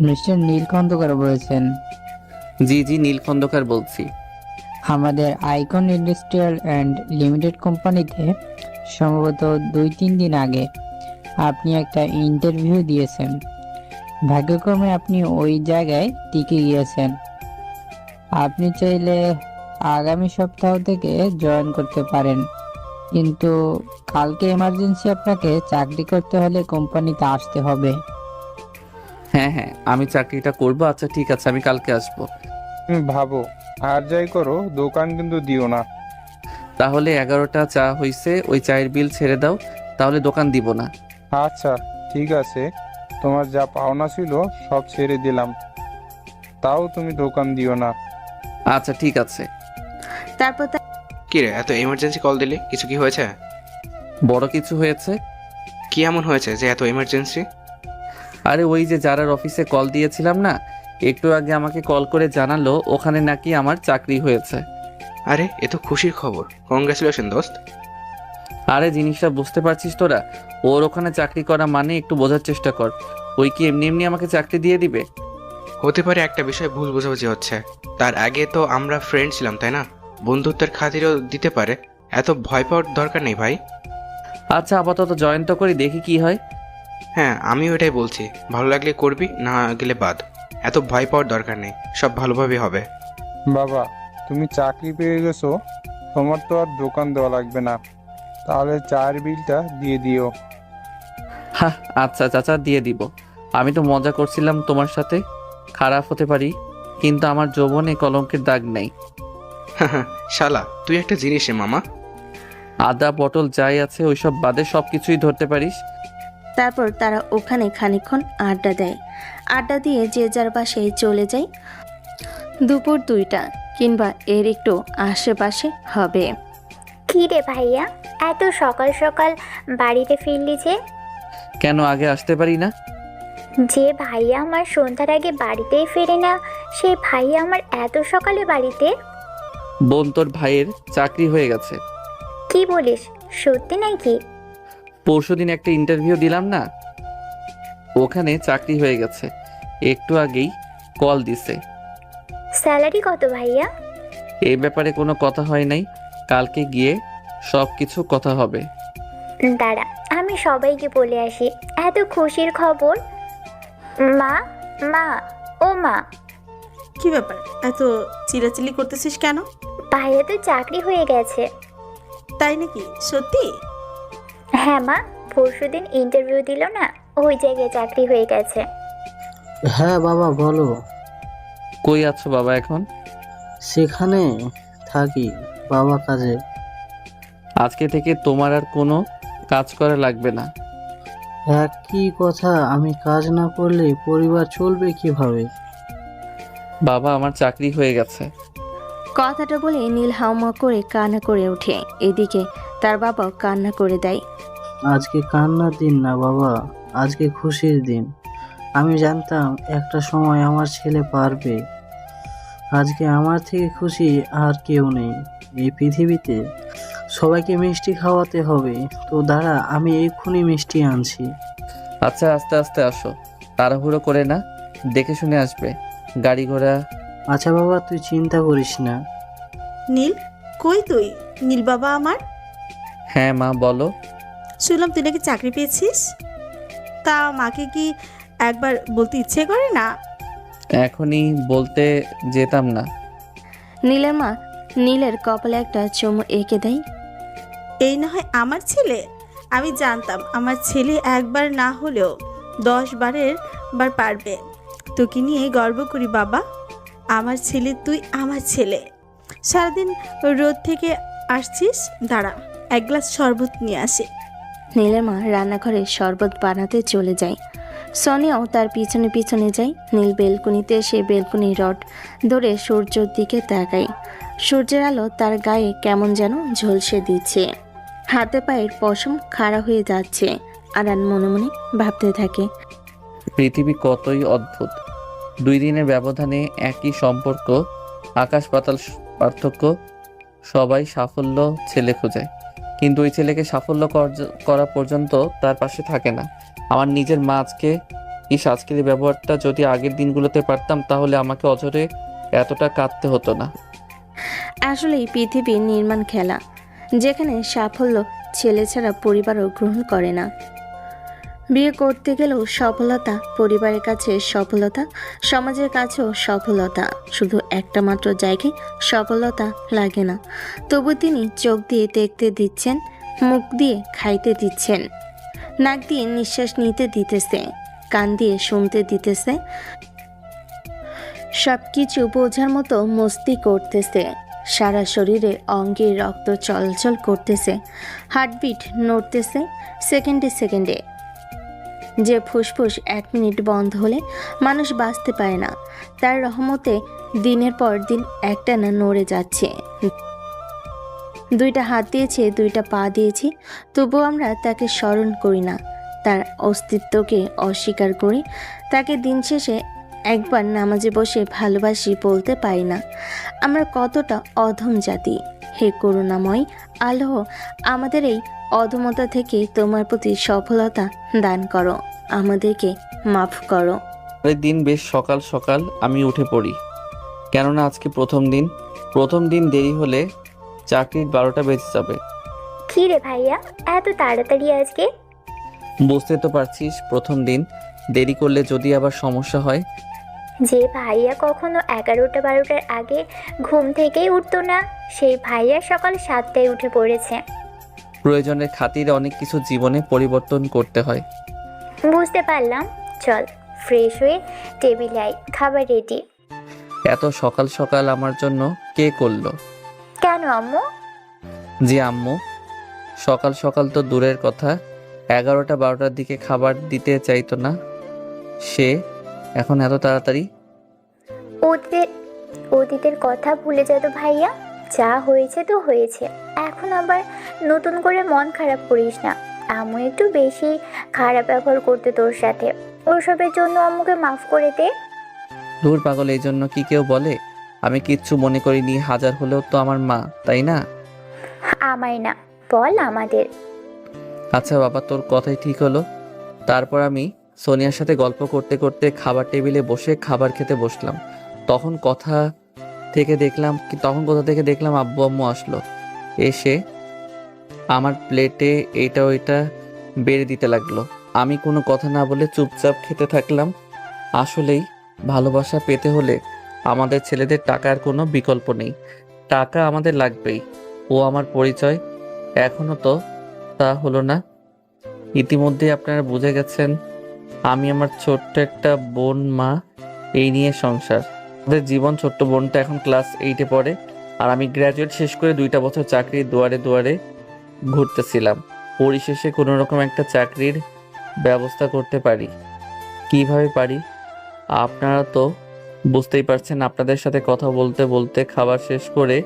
মিস্টার নীল খন্দকার বলেছেন? জি জি, নীল খন্দকার বলছি। আমাদের আইকন ইন্ডাস্ট্রিয়াল অ্যান্ড লিমিটেড কোম্পানিতে সম্ভবত 2-3 দিন আগে আপনি একটা ইন্টারভিউ দিয়েছেন। ভাগ্যক্রমে আপনি ওই জায়গায় টিকে গিয়েছেন। আপনি চাইলে আগামী সপ্তাহ থেকে জয়েন করতে পারেন, কিন্তু কালকে এমার্জেন্সি আপনাকে চাকরি করতে হলে কোম্পানিতে আসতে হবে। হ্যাঁ হ্যাঁ, আমি চাকরিটা করব। আচ্ছা ঠিক আছে, আমি কালকে আসবো। ভাবো, আর যাই করো দোকান কিন্তু দিও না। তাহলে 11টা চা হইছে, ওই চায়ের বিল ছেড়ে দাও, তাহলে দোকান দিব না। আচ্ছা ঠিক আছে, তোমার যা পাওনা ছিল সব ছেড়ে দিলাম, তাও তুমি দোকান দিও না। আচ্ছা ঠিক আছে। তারপর কি রে, এত এমার্জেন্সি কল দিলি? কিছু কি হয়েছে? বড় কিছু হয়েছে। কি এমন হয়েছে যে এত এমার্জেন্সি? আরে ওই যে যারার অফিসে কল দিয়েছিলাম না, একটু আগে আমাকে কল করে জানালো ওখানে নাকি আমার চাকরি হয়েছে। আরে এ তো খুশির খবর, কংগ্রেচুলেশন দোস্ত। আরে জিনিসটা বুঝতে পারছিস তোরা? ওর ওখানে চাকরি করা মানে একটু বোঝার চেষ্টা কর। ওই কি এমনি এমনি আমাকে চাকরি দিয়ে দিবে? হতে পারে একটা বিষয় ভুল বোঝাবুঝি হচ্ছে। তার আগে তো আমরা ফ্রেন্ড ছিলাম, তাই না? বন্ধুত্বের খাতিরও দিতে পারে, এত ভয় পাওয়ার দরকার নেই ভাই। আচ্ছা আপাতত জয়েন তো করি, দেখি কি হয়। হ্যাঁ, আমিও এটাই বলছি, ভালো লাগলে করবি, না গেলে বাদ। এত ভয় পাওয়ার দরকার নেই, সব ভালোভাবে হবে। বাবা, তুমি চাকরি পেয়ে গেছো, তোমার তো আর দোকান দেওয়া লাগবে না, তাহলে চায়ের বিলটা দিয়ে দিও। হ্যাঁ আচ্ছা চাচা, দিয়ে দিব। আমি তো মজা করছিলাম তোমার সাথে। খারাপ হতে পারি, কিন্তু আমার যৌবনে কলঙ্কের দাগ নেই। শালা তুই একটা জিনিস রে মামা। আদা পটল যাই আছে ওইসব বাদে সব কিছুই ধরতে পারিস। তারপর তারা ওখানে খানিকক্ষণ আড্ডা দেয়। আড্ডা দিয়ে যে যার বাসায় চলে যায়। দুপুর 2টা কিংবা এর একটু আশেপাশে হবে। কি রে ভাইয়া, এত সকাল সকাল বাড়িতে ফিরলি যে? কেন আগে আসতে পারি না? যে ভাইয়া আমার সন্ধ্যার আগে বাড়িতেই ফেরে না, সেই ভাইয়া আমার এত সকালে বাড়িতে? বোন, তোর ভাইয়ের চাকরি হয়ে গেছে। কি বলিস, সত্যি নাকি? পরশুদিন একটা ইন্টারভিউ দিলাম না, ওখানে চাকরি হয়ে গেছে। একটু আগেই কল দিছে। স্যালারি কত ভাইয়া? এই ব্যাপারে কোনো কথা হয় নাই, কালকে গিয়ে সব কিছু কথা হবে। দাঁড়া, আমি সবাইকে বলে আসি, এত খুশির খবর। মা, মা, ও মা। কি ব্যাপার, এত চিল্লাচিল্লি করতেছিস কেন? ভাইয়া তো চাকরি হয়ে গেছে। তাই নাকি? সত্যি? হ্যাঁ মা, পরশুদিন ইন্টারভিউ দিল না, ওই জায়গায় চাকরি হয়ে গেছে। হ্যাঁ বাবা বলো। কই আছো বাবা এখন? সেখানে থাকি বাবা কাজে। আজকে থেকে তোমার আর কোনো কাজ করা লাগবে না। একই কথা, আমি কাজ না করলে পরিবার চলবে কিভাবে? বাবা আমার চাকরি হয়ে গেছে। কথাটা বলে নীল হাউমা করে কান্না করে ওঠে। এদিকে তার বাবা কান্না করে দেয়। আজকে কান্নার দিন না বাবা, আজকে খুশির দিন। আমি জানতাম একটা সময় আমার ছেলে পারবে। আজকে আমার থেকে খুশি আর কেউ নেই এই পৃথিবীতে। সবাইকে মিষ্টি খাওয়াতে হবে, তো দাঁড়া আমি এক্ষুনি মিষ্টি আনছি। আচ্ছা আস্তে আস্তে আসো, তাড়াহুড়ো করে না, দেখে শুনে আসবে। গাড়ি ঘোড়া। আচ্ছা বাবা তুই চিন্তা করিস না। নীল, কই তুই? নীল বাবা আমার। হ্যাঁ মা বলো। শুনলাম তুই নাকি চাকরি পেয়েছিস। তা মাকে কি একবার বলতে ইচ্ছে করে না? এখনই বলতে যেতাম না। নীলের মা নীলের কপালে একটা চুমু এঁকে দেয়। এই না হয় আমার ছেলে। আমি জানতাম আমার ছেলে একবার না হলেও 10 বার পারবে। তোকে নিয়ে গর্ব করি বাবা। আমার ছেলে তুই, আমার ছেলে। সারাদিন রোদ থেকে আসছিস, দাঁড়া এক গ্লাস শরবত নিয়ে আসে। নীলের মা রান্নাঘরে শরবত বানাতে চলে যায়। সোনিয়াও তার পিছনে পিছনে যায়। নীল বেলকুনিতে এসে বেলকুনির রড ধরে সূর্যের দিকে তাকায়। সূর্যের আলো তার গায়ে কেমন যেন ঝলসে দিচ্ছে। হাতে পায়ের পশম খাড়া হয়ে যাচ্ছে। আরান মনে মনে ভাবতে থাকে, পৃথিবী কতই অদ্ভুত। 2 দিনের ব্যবধানে একই সম্পর্ক, আকাশ পাতাল পার্থক্য। সবাই সাফল্য ছেলে খোঁজে, কিন্তু ওই ছেলেকে সাফল্য করা পর্যন্ত তার পাশে থাকে না। আমার নিজের মা আজকে আজকের এই ব্যবহারটা যদি আগের দিনগুলোতে পারতাম, তাহলে আমাকে অঝরে এতটা কাঁদতে হতো না। আসলেই পৃথিবীর নির্মাণ খেলা, যেখানে সাফল্য ছেলে ছাড়া পরিবারও গ্রহণ করে না। বিয়ে করতে গেলেও সফলতা, পরিবারের কাছে সফলতা, সমাজের কাছেও সফলতা। শুধু একটা মাত্র জায়গায় সফলতা লাগে না। তবু তিনি চোখ দিয়ে দেখতে দিচ্ছেন, মুখ দিয়ে খাইতে দিচ্ছেন, নাক দিয়ে নিঃশ্বাস নিতে দিতেছে, কান দিয়ে শুনতে দিতেছে, সব কিছু বোঝার মতো মস্তি করতেছে। সারা শরীরে অঙ্গের রক্ত চলাচল করতেছে, হার্টবিট নড়তেছে সেকেন্ডে সেকেন্ডে। যে ফুসফুস 1 মিনিট বন্ধ হলে মানুষ বাঁচতে পারে না, তার রহমতে দিনের পর দিন একটানা নড়ে যাচ্ছে। 2টা হাত দিয়েছে, 2টা পা দিয়েছি, তবুও আমরা তাকে স্মরণ করি না, তার অস্তিত্বকে অস্বীকার করি। তাকে দিন শেষে একবার নামাজে বসে ভালোবাসি বলতে পারি না। আমরা কতটা অধম জাতি। হে করুণাময় আল্লাহ, আমাদের এই অধমতা থেকে তোমার প্রতি সফলতা দান করো, আমাদেরকে মাফ করো। পরের দিন বেশ সকাল সকাল আমি উঠে পড়ি, কেননা আজকে প্রথম দিন দেরি হলে চাকরির 12টা বেজে যাবে। কি রে ভাইয়া, এত তাড়াতাড়ি আজকে? বুঝতে তো পারছিস, প্রথম দিন দেরি করলে যদি আবার সমস্যা হয়। যে ভাইয়া কখনো 11টা 12টার আগে ঘুম থেকেই উঠতো না, সেই ভাইয়া সকাল 7টায় উঠে পড়েছে। প্রয়োজনের খাতিরে অনেক কিছু জীবনে পরিবর্তন করতে হয়। বুঝতে পারলাম। চল ফ্রেশ হয়ে টেবিলে আয়, খাবার রেডি। এত সকাল সকাল আমার জন্য কে করলো? কেন আম্মু? জি আম্মু। সকাল সকাল তো দূরের কথা, 11টা 12টার দিকে খাবার দিতে চাইতো না সে, এখন এত তাড়াতাড়ি? অতীতের কথা ভুলে যেত ভাইয়া, যা হয়েছে তো হয়েছে। এখন আবার নতুন করে মন খারাপ করিস না। আম্মু একটু বেশি খারাপ ব্যবহার করতে তোর সাথে, ওসবের জন্য আম্মুকে মাফ করে দে। দূর পাগল, এই জন্য কি কেউ বলে? আমি কিচ্ছু মনে করিনি, হাজার হলেও তো আমার মা, তাই না? আমায় না, বল আমাদের। আচ্ছা বাবা, তোর কথাই ঠিক হলো। তারপর আমি সোনিয়ার সাথে গল্প করতে করতে খাবার টেবিলে বসে খাবার খেতে বসলাম। তখন কোথা থেকে দেখলাম আব্বু আম্মু আসলো। এসে আমার প্লেটে এইটা ওইটা বেড়ে দিতে লাগলো। আমি কোনো কথা না বলে চুপচাপ খেতে থাকলাম। আসলেই ভালোবাসা পেতে হলে আমাদের ছেলেদের টাকার কোনো বিকল্প নেই, টাকা আমাদের লাগবেই। ও আমার পরিচয়, এখনো তো তা হলো না। ইতিমধ্যে আপনারা বুঝে গেছেন আমি আমার ছোট্ট একটা বোন, মা, এই নিয়ে সংসার। আমাদের জীবন। ছোট্ট বোনটা এখন ক্লাস 8-এ পড়ে, আর আমি গ্র্যাজুয়েট শেষ করে 2টা বছর চাকরির দুয়ারে দুয়ারে ঘুরতেছিলাম। পরিশেষে কোনো রকম একটা চাকরির ব্যবস্থা করতে পারি। কিভাবে পারি আপনারা তো বুঝতেই পারছেন। আপনাদের সাথে কথা বলতে বলতে খাবার শেষ করে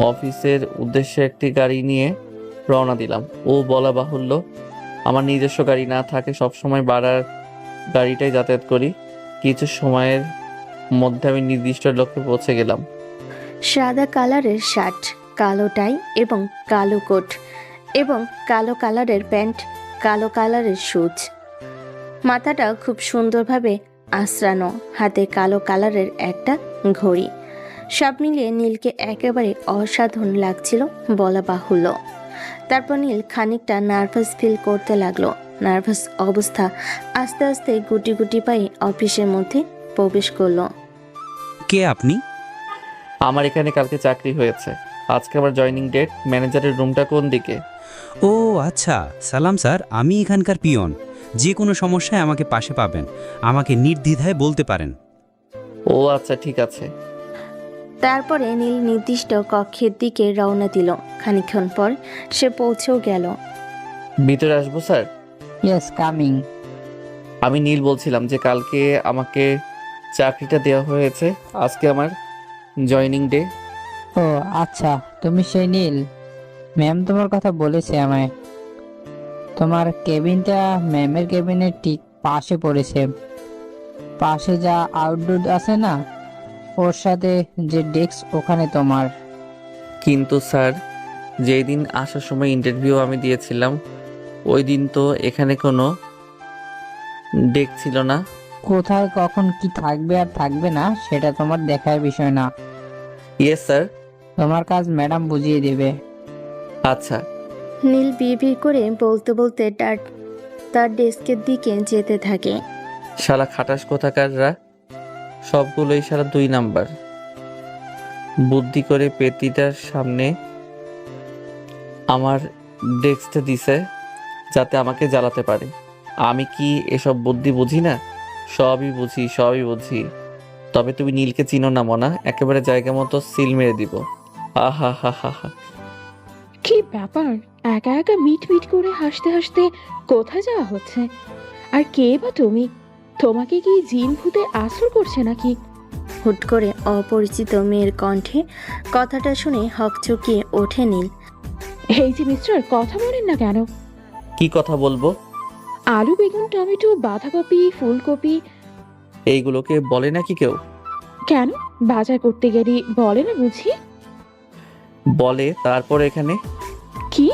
অফিসের উদ্দেশ্যে একটি গাড়ি নিয়ে রওনা দিলাম। ও বলা বাহুল্য, আমার নিজস্ব গাড়ি না থাকে সবসময় ভাড়ার গাড়িটাই যাতায়াত করি। কিছু সময়ের মধ্যে আমি নির্দিষ্ট লক্ষ্যে পৌঁছে গেলাম। সাদা কালারের শার্ট, কালো টাই এবং কালো কোট এবং কালো কালারের প্যান্ট, কালো কালারের শুজ। মাথাটা খুব সুন্দরভাবে আঁচড়ানো, হাতে কালো কালারের একটা ঘড়ি। সব মিলিয়ে নীলকে একেবারে অসাধারণ লাগছিল বলা বাহুল্য। তারপর নীল খানিকটা নার্ভাস ফিল করতে লাগলো। নার্ভাস অবস্থা আস্তে আস্তে গুটি গুটি পায়ে অফিসের মধ্যে প্রবেশ করলো। কে আপনি? আমার এখানে কালকে চাকরি হয়েছে, আজকে আমার জয়েনিং ডেট। ম্যানেজারের রুমটা কোন দিকে? ও আচ্ছা, সালাম স্যার, আমি এখানকার পিয়ন। যে কোনো সমস্যায় আমাকে পাশে পাবেন, আমাকে নির্দ্বিধায় বলতে পারেন। ও আচ্ছা, ঠিক আছে। তারপরে নীল নির্দিষ্ট কক্ষের দিকে রওনা দিল। খানিকক্ষণ পর সে পৌঁছেও গেল। ভিতরে আসবো স্যার? Yes, coming. আমি নীল বলছিলাম যে কালকে আমাকে চাকরিটা দেওয়া হয়েছে, আজকে আমার জয়েনিং ডে। ও আচ্ছা, তুমি সেই নীল। ম্যাম তোমার কথা বলেছে আমায়। তোমার কেবিনটা ম্যামের কেবিনের ঠিক পাশে পড়েছে। পাশে যা আউটডোর আছে না, ওর সাথে যে ডেস্ক, ওখানে তোমার। কিন্তু স্যার, যেই দিন আসার সময় ইন্টারভিউ আমি দিয়েছিলাম ওই দিন তো এখানে কোনো ডেক ছিল না। কোথায় কখন কি থাকবে আর থাকবে না সেটা তোমার দেখার বিষয় না। Yes sir. তোমার কাজ ম্যাডাম বুঝিয়ে দেবে। আচ্ছা। নীল বিড়বিড় করে বলতে বলতে তার ডেস্কের দিকে যেতে থাকে। শালা খাটাস কোথাকাররা, সবগুলোই শালা 2 নাম্বার। বুদ্ধি করে পেটিটার সামনে আমার ডেস্কটা দিছে যাতে আমাকে জ্বালাতে পারে। আমি কি এসব বুদ্ধি বুঝি না? সবই বুঝি, সবই বুঝি। তবে তুমি নীলকে চিনো না মনা, একেবারে জায়গা মতো সিল মেরে দিব। আহা হা হা হা। কি ব্যাপার, একা একা মিট মিট করে হাসতে হাসতে কোথায় যাওয়া হচ্ছে? আর কে বা তুমি? তোমাকে কি জিন ভূতে আসর করছে নাকি? হুট করে অপরিচিত মেয়ের কণ্ঠে কথাটা শুনে হকচকিয়ে ওঠে নীল। এই যে মিস্টার, কথা বলেন না কেন? কি কথা বলবো? আলু, বেগুন, টমেটো, বাঁধাকপি, ফুলকপি এইগুলোকে বলে নাকি কেউ? কেন, বাজার করতে গেলে বলে না বুঝি? বলে, তারপর এখানে কি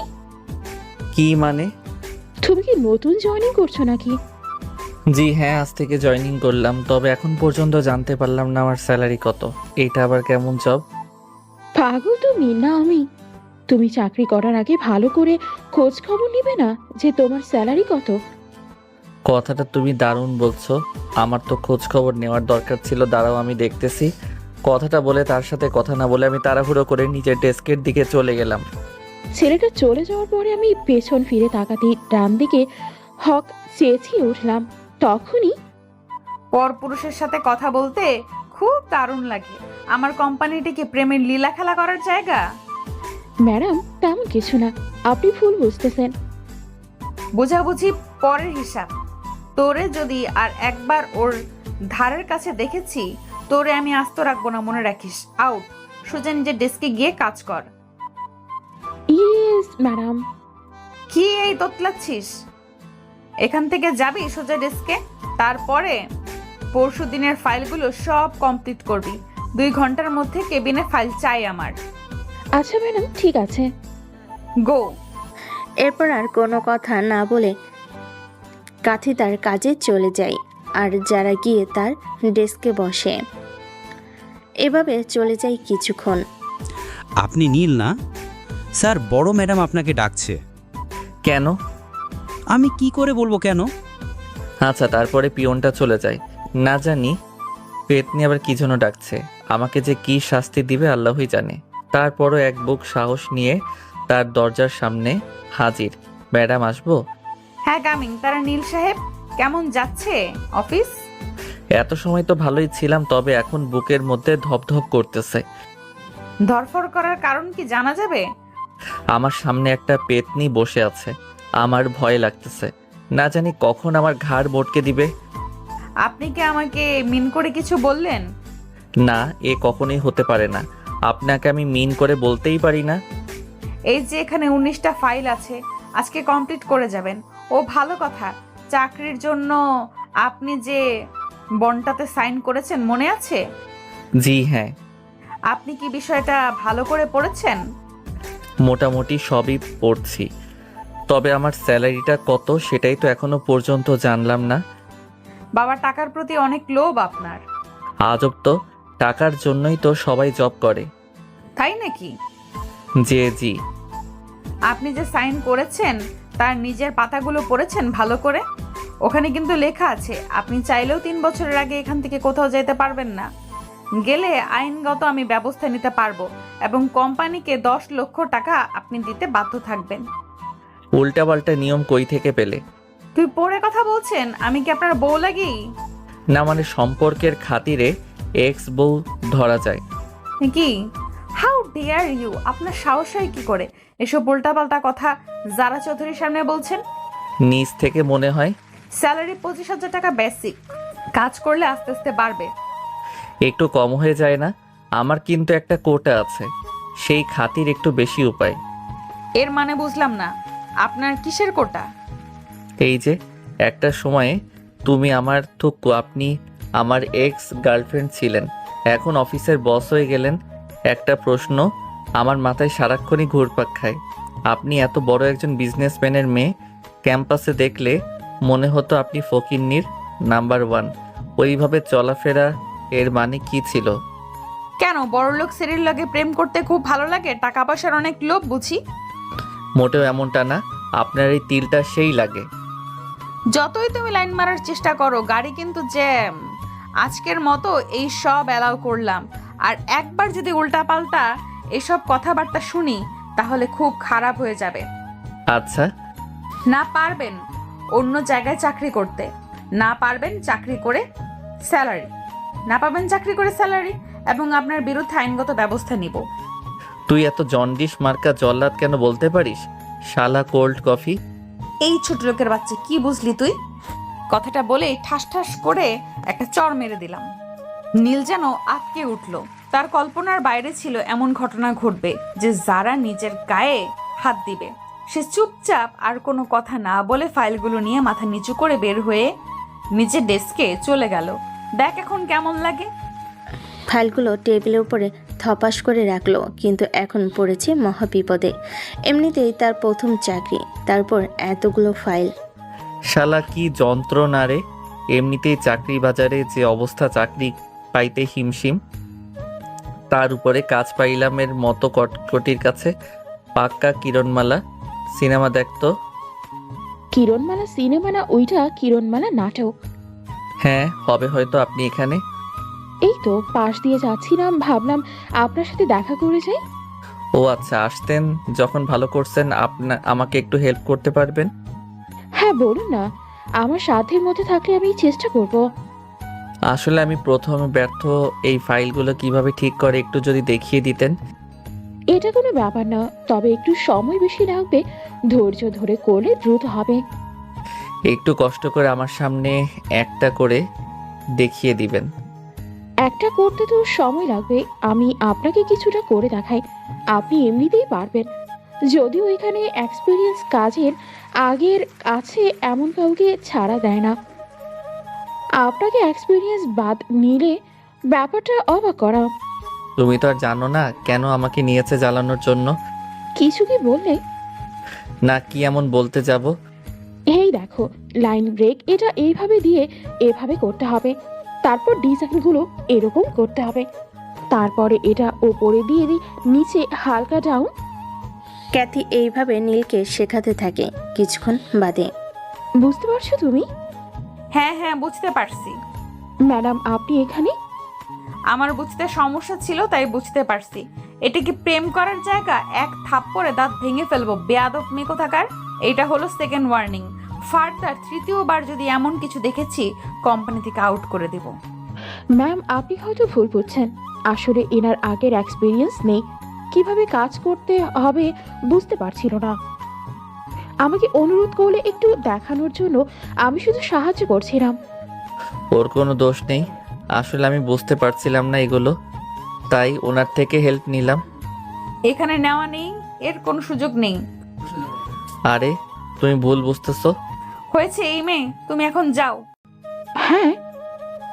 কি মানে? তুমি কি নতুন জয়েনিং করছো নাকি? জি হ্যাঁ, আজ থেকে জয়েনিং করলাম। তবে এখন পর্যন্ত জানতে পারলাম না আমার স্যালারি কত। এটা আবার কেমন জব? পাগল তুমি না আমি? তুমি চাকরি করার আগে ভালো করে খোঁজ খবর নিবে না যে তোমার স্যালারি কত? কথাটা তুমি দারুণ বলছো। আমার তো খোঁজ খবর নেওয়ার দরকার ছিল। দাঁড়াও আমি দেখতেছি। কথাটা বলে তার সাথে কথা না বলে আমি তাড়াহুড়ো করে নিজের ডেস্কের দিকে চলে গেলাম। ছেলেটা চলে যাওয়ার পরে আমি পেছন ফিরে তাকাতে ডান দিকে হক চেঁচিয়ে উঠলাম। তখনই পরপুরুষের সাথে কথা বলতে খুব দারুণ লাগে। আমার কোম্পানিটি কি প্রেমের লীলা খেলা করার জায়গা? ম্যাডাম, তেমন কিছু না, আপনি ভুল বুঝতেছেন। বুঝাবুঝি পরের হিসাব। তোরে যদি আর একবার ওর ধারের কাছে দেখেছি, তোরে আমি আস্ত রাখবো না, মনে রাখিস। আউট। সোজা নিজের ডেস্কে গিয়ে কাজ কর। Yes madam. কি এই তোতলাচ্ছিস? এখান থেকে যাবি সোজা ডেস্কে। তারপরে পরশু দিনের ফাইলগুলো সব কমপ্লিট করবি। 2 ঘন্টার মধ্যে কেবিনে ফাইল চাই আমার। আচ্ছা ম্যাডাম, ঠিক আছে। গো। এরপর আর কোনো কথা না বলে কাঠি তার কাজে চলে যায়, আর যারা গিয়ে তার ডেস্কে বসে। এভাবে চলে যায় কিছুক্ষণ। আপনি নীল না? স্যার, বড় ম্যাডাম আপনাকে ডাকছে। কেন? আমি কি করে বলবো কেন? আচ্ছা, তারপরে পিয়নটা চলে যায়। না জানি পেতনি আবার কি জন্য ডাকছে, আমাকে যে কি শাস্তি দিবে আল্লাহই জানে। তারপরও এক বুক সাহস নিয়ে তার দরজার সামনে হাজির। ম্যাডাম আসবো? হ্যাঁ কামিং। তারা নীল সাহেব কেমন যাচ্ছে অফিস? এত সময় তো ভালোই ছিলাম, তবে এখন বুকের মধ্যে ধপধপ করতেছে। ধরফর করার কারণ কি জানা যাবে? আমার সামনে একটা পেতনি বসে আছে, আমার ভয় লাগতেছে। না জানি কখন আমার ঘাড় মটকে দিবে। আপনি কি আমাকে মিন করে কিছু বললেন? না, এ কখনোই হতে পারে না। আপনাকে আমি মিন করে বলতেই পারি না। এই যে এখানে 19টা ফাইল আছে, আজকে কমপ্লিট করে যাবেন। ও ভালো কথা, চাকরির জন্য আপনি যে বন্ডটাতে সাইন করেছেন মনে আছে? জি হ্যাঁ। আপনি কি বিষয়টা ভালো করে পড়েছেন? মোটামুটি সবই পড়ছি, তবে আমার স্যালারিটা কত সেটাই তো এখনো পর্যন্ত জানলাম না। বাবা টাকার প্রতি অনেক লোভ আপনার। আজব তো, টাকার জন্যই তো সবাই জব করে। তাই নাকি? জি। আপনি যে সাইন করেছেন তার নিজের পাতাগুলো পড়েছেন ভালো করে? ওখানে কিন্তু লেখা আছে আপনি চাইলেও 3 বছরের আগে এখান থেকে কোথাও যেতে পারবেন না। গেলে আইনগত আমি ব্যবস্থা নিতে পারবো এবং কোম্পানিকে 10 লক্ষ টাকা আপনি দিতে বাধ্য থাকবেন। উল্টাপাল্টা নিয়ম কই থেকে পেলে? তুই পড়ে কথা বলছেন? আমি কি আপনার বউ লাগি? না মানে সম্পর্কের খাতিরে এক্স বউ ধরা যায় কি? How dare you! আপনার সাহস হয় কি করে এসব উল্টাপাল্টা কথা যারা চৌধুরীর সামনে বলছেন? নিজ থেকে মনে হয়। স্যালারি 25,000 টাকা বেসিক, কাজ করলে আস্তে আস্তে বাড়বে। একটু কম হয়ে যায় না? আমার কিন্তু একটা কোটা আছে, সেই খাতির একটু বেশি উপায়। এর মানে বুঝলাম না, আপনার কিসের কোটা? এই যে একটা সময়ে তুমি আপনি আমার এক্স গার্লফ্রেন্ড ছিলেন, এখন অফিসের বস হয়ে গেলেন। একটা প্রশ্ন আমার মাথায় সারাক্ষণই ঘুরপাক খায়। আপনি এত বড় একজন বিজনেসম্যানের মেয়ে, ক্যাম্পাসে দেখলে মনে হতো আপনি ফকিন্নির নাম্বার 1। ওইভাবে চলাফেরা এর মানে কি ছিল? কেন বড়লোক সেরির লগে প্রেম করতে খুব ভালো লাগে? টাকা পয়সার অনেক লোভ বুঝি? মোটেও এমনটা না, আপনার এই তিলটা সেই লাগে। যতই তুমি লাইন মারার চেষ্টা করো, গাড়ি কিন্তু জ্যাম। আজকের মতো এই সব অ্যালাউ করলাম, আর একবার যদি উল্টাপাল্টা এসব কথাবার্তা শুনি তাহলে খুব খারাপ হয়ে যাবে। আচ্ছা। না পারবেন অন্য জায়গায় চাকরি করতে, না পারবেন চাকরি করে স্যালারি, না পাবেন চাকরি করে স্যালারি, এবং আপনার বিরুদ্ধে আইনগত ব্যবস্থা নিব। তুই এত জন্ডিস মার্কা জল্লাদ কেন বলতে পারিস? শালা কোল্ড কফি। এই ছোট লোকের বাচ্চা, কি বুঝলি তুই? কথাটা বলে ঠাস ঠাস করে একটা চড় মেরে দিলাম। নীল যেন আটকে উঠল। তার কল্পনার বাইরে ছিল এমন ঘটনা ঘটবে যে যারা নিজের গায়ে হাত দিবে। সে চুপচাপ আর কোনো কথা না বলে ফাইলগুলো নিয়ে মাথা নিচু করে বের হয়ে নিজের ডেস্কে চলে গেল। দেখ এখন কেমন লাগে। ফাইলগুলো টেবিলের উপরে থপাস করে রাখলো, কিন্তু এখন পড়েছে মহাবিপদে। এমনিতেই তার প্রথম চাকরি, তারপর এতগুলো ফাইল। শালা কি যন্ত্রণা রে! এমনিতেই চাকরি বাজারে যে অবস্থা, চাকরি পাইতে হিমশিম, তার উপরে কাজ পাইলামের মতো কটকটির কাছে। পাক্কা কিরণমালা সিনেমা দেখতো। কিরণমালা সিনেমা না, ওইটা কিরণমালা নাটক। হ্যাঁ হবে হয়তো। আপনি এখানে? এই তো পাশ দিয়ে যাচ্ছিলাম, ভাবলাম আপনার সাথে দেখা করে যাই। ও আচ্ছা, আসতেন যখন ভালো করছেন। আমাকে একটু হেল্প করতে পারবেন? হ্যাঁ বলুন না, আমার সাধ্যের মধ্যে থাকলে আমি চেষ্টা করব। আসলে আমি প্রথমে ব্যর্থ। এই ফাইলগুলো কিভাবে ঠিক করে একটু যদি দেখিয়ে দিতেন। এটা কোনো ব্যাপার না, তবে একটু সময় বেশি লাগবে। ধৈর্য ধরে করলে দ্রুত হবে। একটু কষ্ট করে আমার সামনে একটা করে দেখিয়ে দিবেন। একটা করতে তো সময় লাগবে, আমি আপনাকে কিছুটা করে দেখাই, আপনি এমনিতেই পারবেন। যদিও এখানে এক্সপিরিয়েন্স কাজের আগের আছে এমন কাউকে ছাড়া দেয় না। আপনাকে এক্সপিরিয়েন্স বাদ নিলে ব্যাপারটা অবাক করা। তুমি তো আর জানো না কেন আমাকে নিয়েছে জ্বালানোর জন্য। কিছু কি বললে? না, কি এমন বলতে যাব? এই দেখো, লাইন ব্রেক এটা এইভাবে দিয়ে এভাবে করতে হবে, তারপর ডিজাইনগুলো এরকম করতে হবে, তারপরে এটা ওপরে দিয়ে দিই, নিচে হালকা ডাউন। ক্যাথি এইভাবে নীলকে শেখাতে থাকে। কিছুক্ষণ বাদে, বুঝতে পারছো তুমি? হ্যাঁ হ্যাঁ বুঝতে পারছি। ম্যাডাম আপনি এখানে? আমার বুঝতে সমস্যা ছিল, তাই বুঝতে পারছি। এটা কি প্রেম করার জায়গা? এক থাপ্পড়ে দাঁত ভেঙে ফেলবো, বেয়াদব মেয়ে কোথাকার। এইটা হলো সেকেন্ড ওয়ার্নিং। ফার্দার তৃতীয়বার যদি এমন কিছু দেখেছি, কোম্পানি থেকে আউট করে দেব। ম্যাম, আপনি হয়তো ভুল বুঝছেন। আসলে এনার আগের এক্সপিরিয়েন্স নেই, কিভাবে কাজ করতে হবে বুঝতে পারছিল না। আমাকে অনুরোধ করলে একটু দেখানোর জন্য আমি শুধু সাহায্য করছিলাম। ওর কোনো দোষ নেই, আসলে আমি বুঝতে পারছিলাম না এগুলো, তাই ওনার থেকে হেল্প নিলাম। এখানে নেওয়া নেই, এর কোনো সুযোগ নেই। আরে তুমি ভুল বুঝতেছো। হয়েছে এই মেয়ে, তুমি এখন যাও। হ্যাঁ।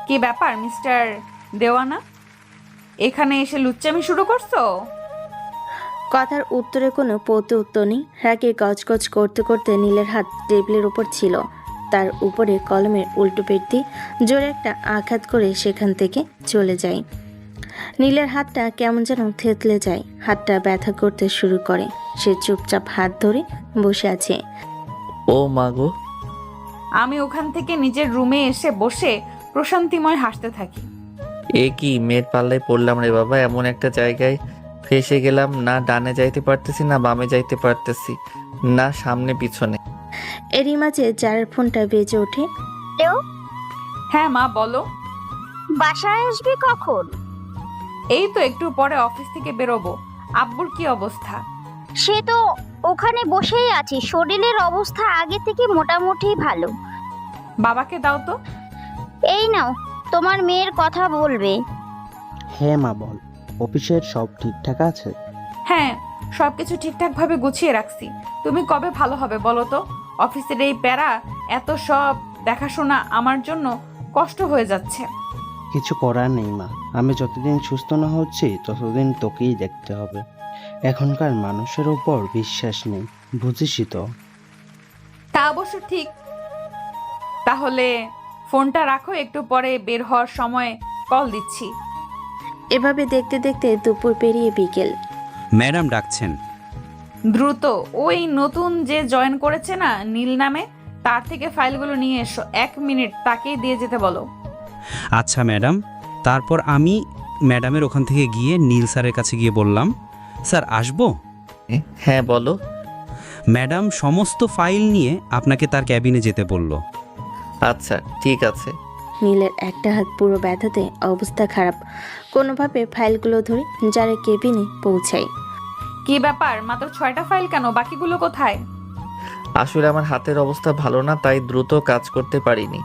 কি ব্যাপার মিস্টার দেওয়ানা, এখানে এসে লুচ্চামি শুরু করছো? কথার উত্তরে কোনো প্রত্যুত্তর নেই। রাগে গজগজ করতে করতে নীলের হাত টেবিলের উপর ছিল, তার উপরে কলমের উল্টো পেট দিয়ে জোরে একটা আঘাত করে সেখান থেকে চলে যায়। নীলের হাতটা কেমন যেন থেতলে যায়, হাতটা ব্যথা করতে শুরু করে। সে চুপচাপ হাত ধরে বসে আছে। ও মা গো। আমি ওখান থেকে নিজের রুমে এসে বসে প্রশান্তিময় হাসতে থাকি। এ কি মেয়ের পাল্লায় পড়লাম রে বাবা, এমন একটা জায়গায় ফেসে গেলাম, না ডানে যাইতে পারতেছি, না বামে যাইতে পারতেছি, না সামনে পিছনে। এরই মাঝে যার ফোনটা বেজে ওঠে। হ্যাঁ মা বলো। বাসায় আসবি কখন? এই তো একটু পরে অফিস থেকে বেরোবো। আব্বুর কি অবস্থা? সে তো ওখানে বসেই আছে, শরীরের অবস্থা আগে থেকে মোটামুটি ভালো। বাবাকে দাও তো। এই নাও, তোমার মেয়ের কথা বলবে। হ্যাঁ মা বল, অফিসের সব ঠিকঠাক আছে? হ্যাঁ, সবকিছু ঠিকঠাক ভাবে গুছিয়ে রাখছি। তুমি কবে ভালো হবে বলো তো? অফিসের এই প্যারা, এত সব দেখাশোনা আমার জন্য কষ্ট হয়ে যাচ্ছে। কিছু করার নেই মা, আমি যতদিন সুস্থ না হচ্ছি ততদিন তোকেই দেখতে হবে। এখনকার মানুষের উপর বিশ্বাস নেই, বুঝিসই তো। তা অবশ্য ঠিক। তাহলে ফোনটা রাখো, একটু পরে বের হওয়ার সময় কল দিচ্ছি। এভাবে দেখতে দেখতে দুপুর পেরিয়ে বিকেল। ম্যাডাম ডাকছেন। দ্রুত ওই নতুন যে জয়েন করেছে না নীল নামে, তার থেকে ফাইলগুলো নিয়ে এসো। 1 মিনিট, তাকেই দিয়ে যেতে বলো। আচ্ছা ম্যাডাম। তারপর আমি ম্যাডামের ওখান থেকে গিয়ে নীল স্যারের কাছে গিয়ে বললাম, স্যার আসবো? হ্যাঁ বলো। ম্যাডাম সমস্ত ফাইল নিয়ে আপনাকে তার ক্যাবিনে যেতে বলল। আচ্ছা ঠিক আছে। নীলের একটা হাত পুরো ব্যথাতে অবস্থা খারাপ, কোনোভাবে ফাইলগুলো ধরে যারা কেবিনে পৌঁছায়। কি ব্যাপার, মাত্র 6টা ফাইল কেন? বাকিগুলো কোথায়? আসলে আমার হাতের অবস্থা ভালো না, তাই দ্রুত কাজ করতে পারিনি।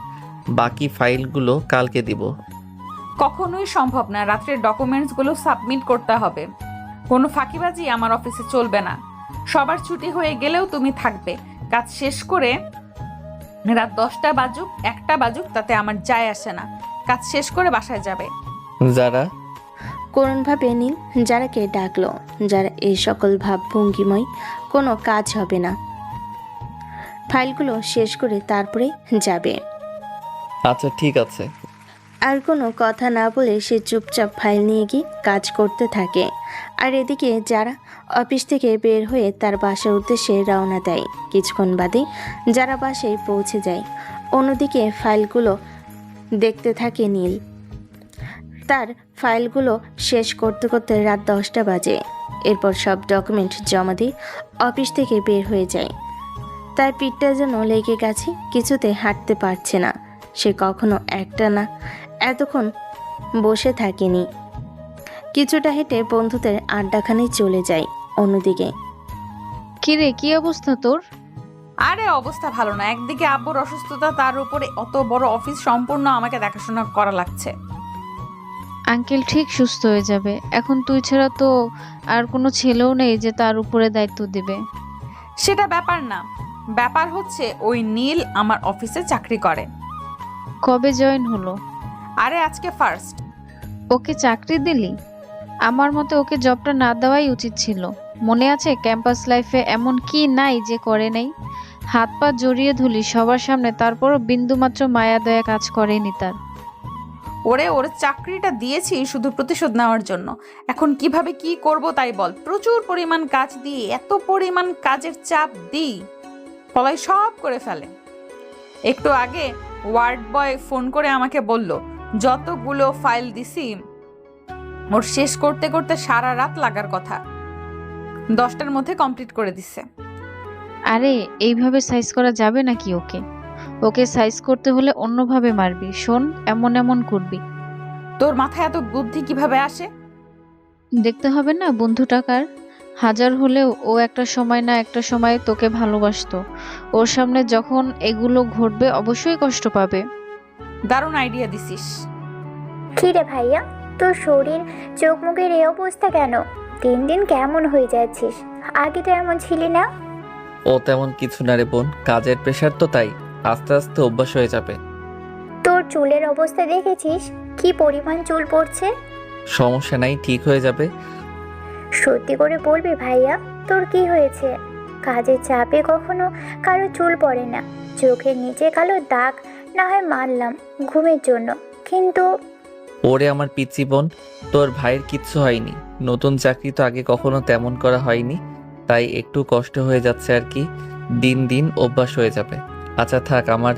বাকি ফাইলগুলো কালকে দিব। কখনোই সম্ভব না, রাত্রের ডকুমেন্টসগুলো সাবমিট করতে হবে। কোনো ফাঁকিবাজি আমার অফিসে চলবে না। সবার ছুটি হয়ে গেলেও তুমি থাকবে। কাজ শেষ করে রাত 10টা বাজুক 1টা বাজুক তাতে আমার যায় আসে না। কাজ শেষ করে বাসায় যাবে। যারা করুণভাবে নীল যারাকে ডাকলো। যারা এই সকল ভাবভঙ্গিময় কোনো কাজ হবে না, ফাইলগুলো শেষ করে তারপরে যাবে। আচ্ছা ঠিক আছে। আর কোনো কথা না বলে সে চুপচাপ ফাইল নিয়ে গিয়ে কাজ করতে থাকে। আর এদিকে যারা অফিস থেকে বের হয়ে তার বাসার উদ্দেশ্যে রওনা দেয়। কিছুক্ষণ বাদে যারা বাসায় পৌঁছে যায়। অন্যদিকে ফাইলগুলো দেখতে থাকে নীল। তার ফাইলগুলো শেষ করতে করতে রাত 10টা বাজে। এরপর সব ডকুমেন্ট জমা দিয়ে অফিস থেকে বের হয়ে যায়। তার পিঠটা যেন লেগে গেছে, কিছুতে হাঁটতে পারছে না। সে কখনো একটা না এতক্ষণ বসে থাকেনি। কিছুটা হেঁটে বন্ধুদের আড্ডাখানে চলে যায়। অন্যদিকে কিরে, কি অবস্থা তোর? আরে অবস্থা ভালো না। একদিকে আব্বুর অসুস্থতা, তার উপরে অত বড় অফিস সম্পূর্ণ আমাকে দেখাশোনা করা লাগছে। আঙ্কেল ঠিক সুস্থ হয়ে যাবে। এখন তুই ছাড়া তো আর কোনো ছেলেও নেই যে তার উপরে দায়িত্ব দিবে। সেটা ব্যাপার না, ব্যাপার হচ্ছে ওই নীল আমার অফিসে চাকরি করে। কবে জয়েন হলো? আরে আজকে ফার্স্ট। ওকে চাকরি দিলি? আমার মতে ওকে জবটা না দেওয়াই উচিত ছিল। মনে আছে ক্যাম্পাস লাইফে এমন কি নাই যে করে নেই? হাত পা জড়িয়ে ধুলি সবার সামনে, তারপরও বিন্দুমাত্র মায়া দয়া কাজ করেনি তার। ওর চাকরিটা দিয়েছি শুধু প্রতিশোধ নেওয়ার জন্য। এখন কিভাবে কি করব তাই বল। প্রচুর পরিমাণ কাজ দিয়ে এত পরিমাণ কাজের চাপ দিই, ফলাই সব করে ফেলে। একটু আগে ওয়ার্ড বয় ফোন করে আমাকে বলল যতগুলো ফাইল দিছি ওর শেষ করতে করতে সারা রাত লাগার কথা, 10টার মধ্যে কমপ্লিট করে দিছে। আরে এইভাবে সাইজ করা যাবে নাকি? ওকে ওকে সাইজ করতে হলে অন্যভাবে মারবি। শোন, এমন এমন করবি। তোর মাথায় এত বুদ্ধি কিভাবে আসে? দেখতে হবে না বন্ধু টাকার? হাজার হলেও ও একটা সময় না একটা সময় তোকে ভালোবাসতো। ওর সামনে যখন এগুলো ঘটবে অবশ্যই কষ্ট পাবে। দারুণ আইডিয়া দিছিস। কি রে ভাইয়া, তোর শরীর চোখ মুখের এই অবস্থা কেন? দিন দিন কেমন হয়ে যাচ্ছিস? আগে তো এমন ছিলি না। ও তেমন কিছু না রে বোন, কাজের প্রেশার তো, তাই আস্তে আস্তে অভ্যাস হয়ে যাবে। তোর চুলের অবস্থা দেখেছিস কি পরিমাণ চুল পড়ছে? সমস্যা নাই, ঠিক হয়ে যাবে। সত্যি করে বলবি ভাইয়া, তোর কি হয়েছে? কাজের চাপে কখনো কারো চুল পড়ে না, চোখের নিচে কালো দাগ না হয় মানলাম ঘুমের জন্য, কিন্তু ওরে আমার পিচ্চি বোন, তোর ভাইয়ের কিচ্ছু হয়নি। নতুন চাকরি তো আগে কখনো তেমন করা হয়নি, তাই একটু কষ্ট হয়ে যাচ্ছে আর কি। দিন দিন অভ্যাস হয়ে যাবে। আচ্ছা থাক, আমার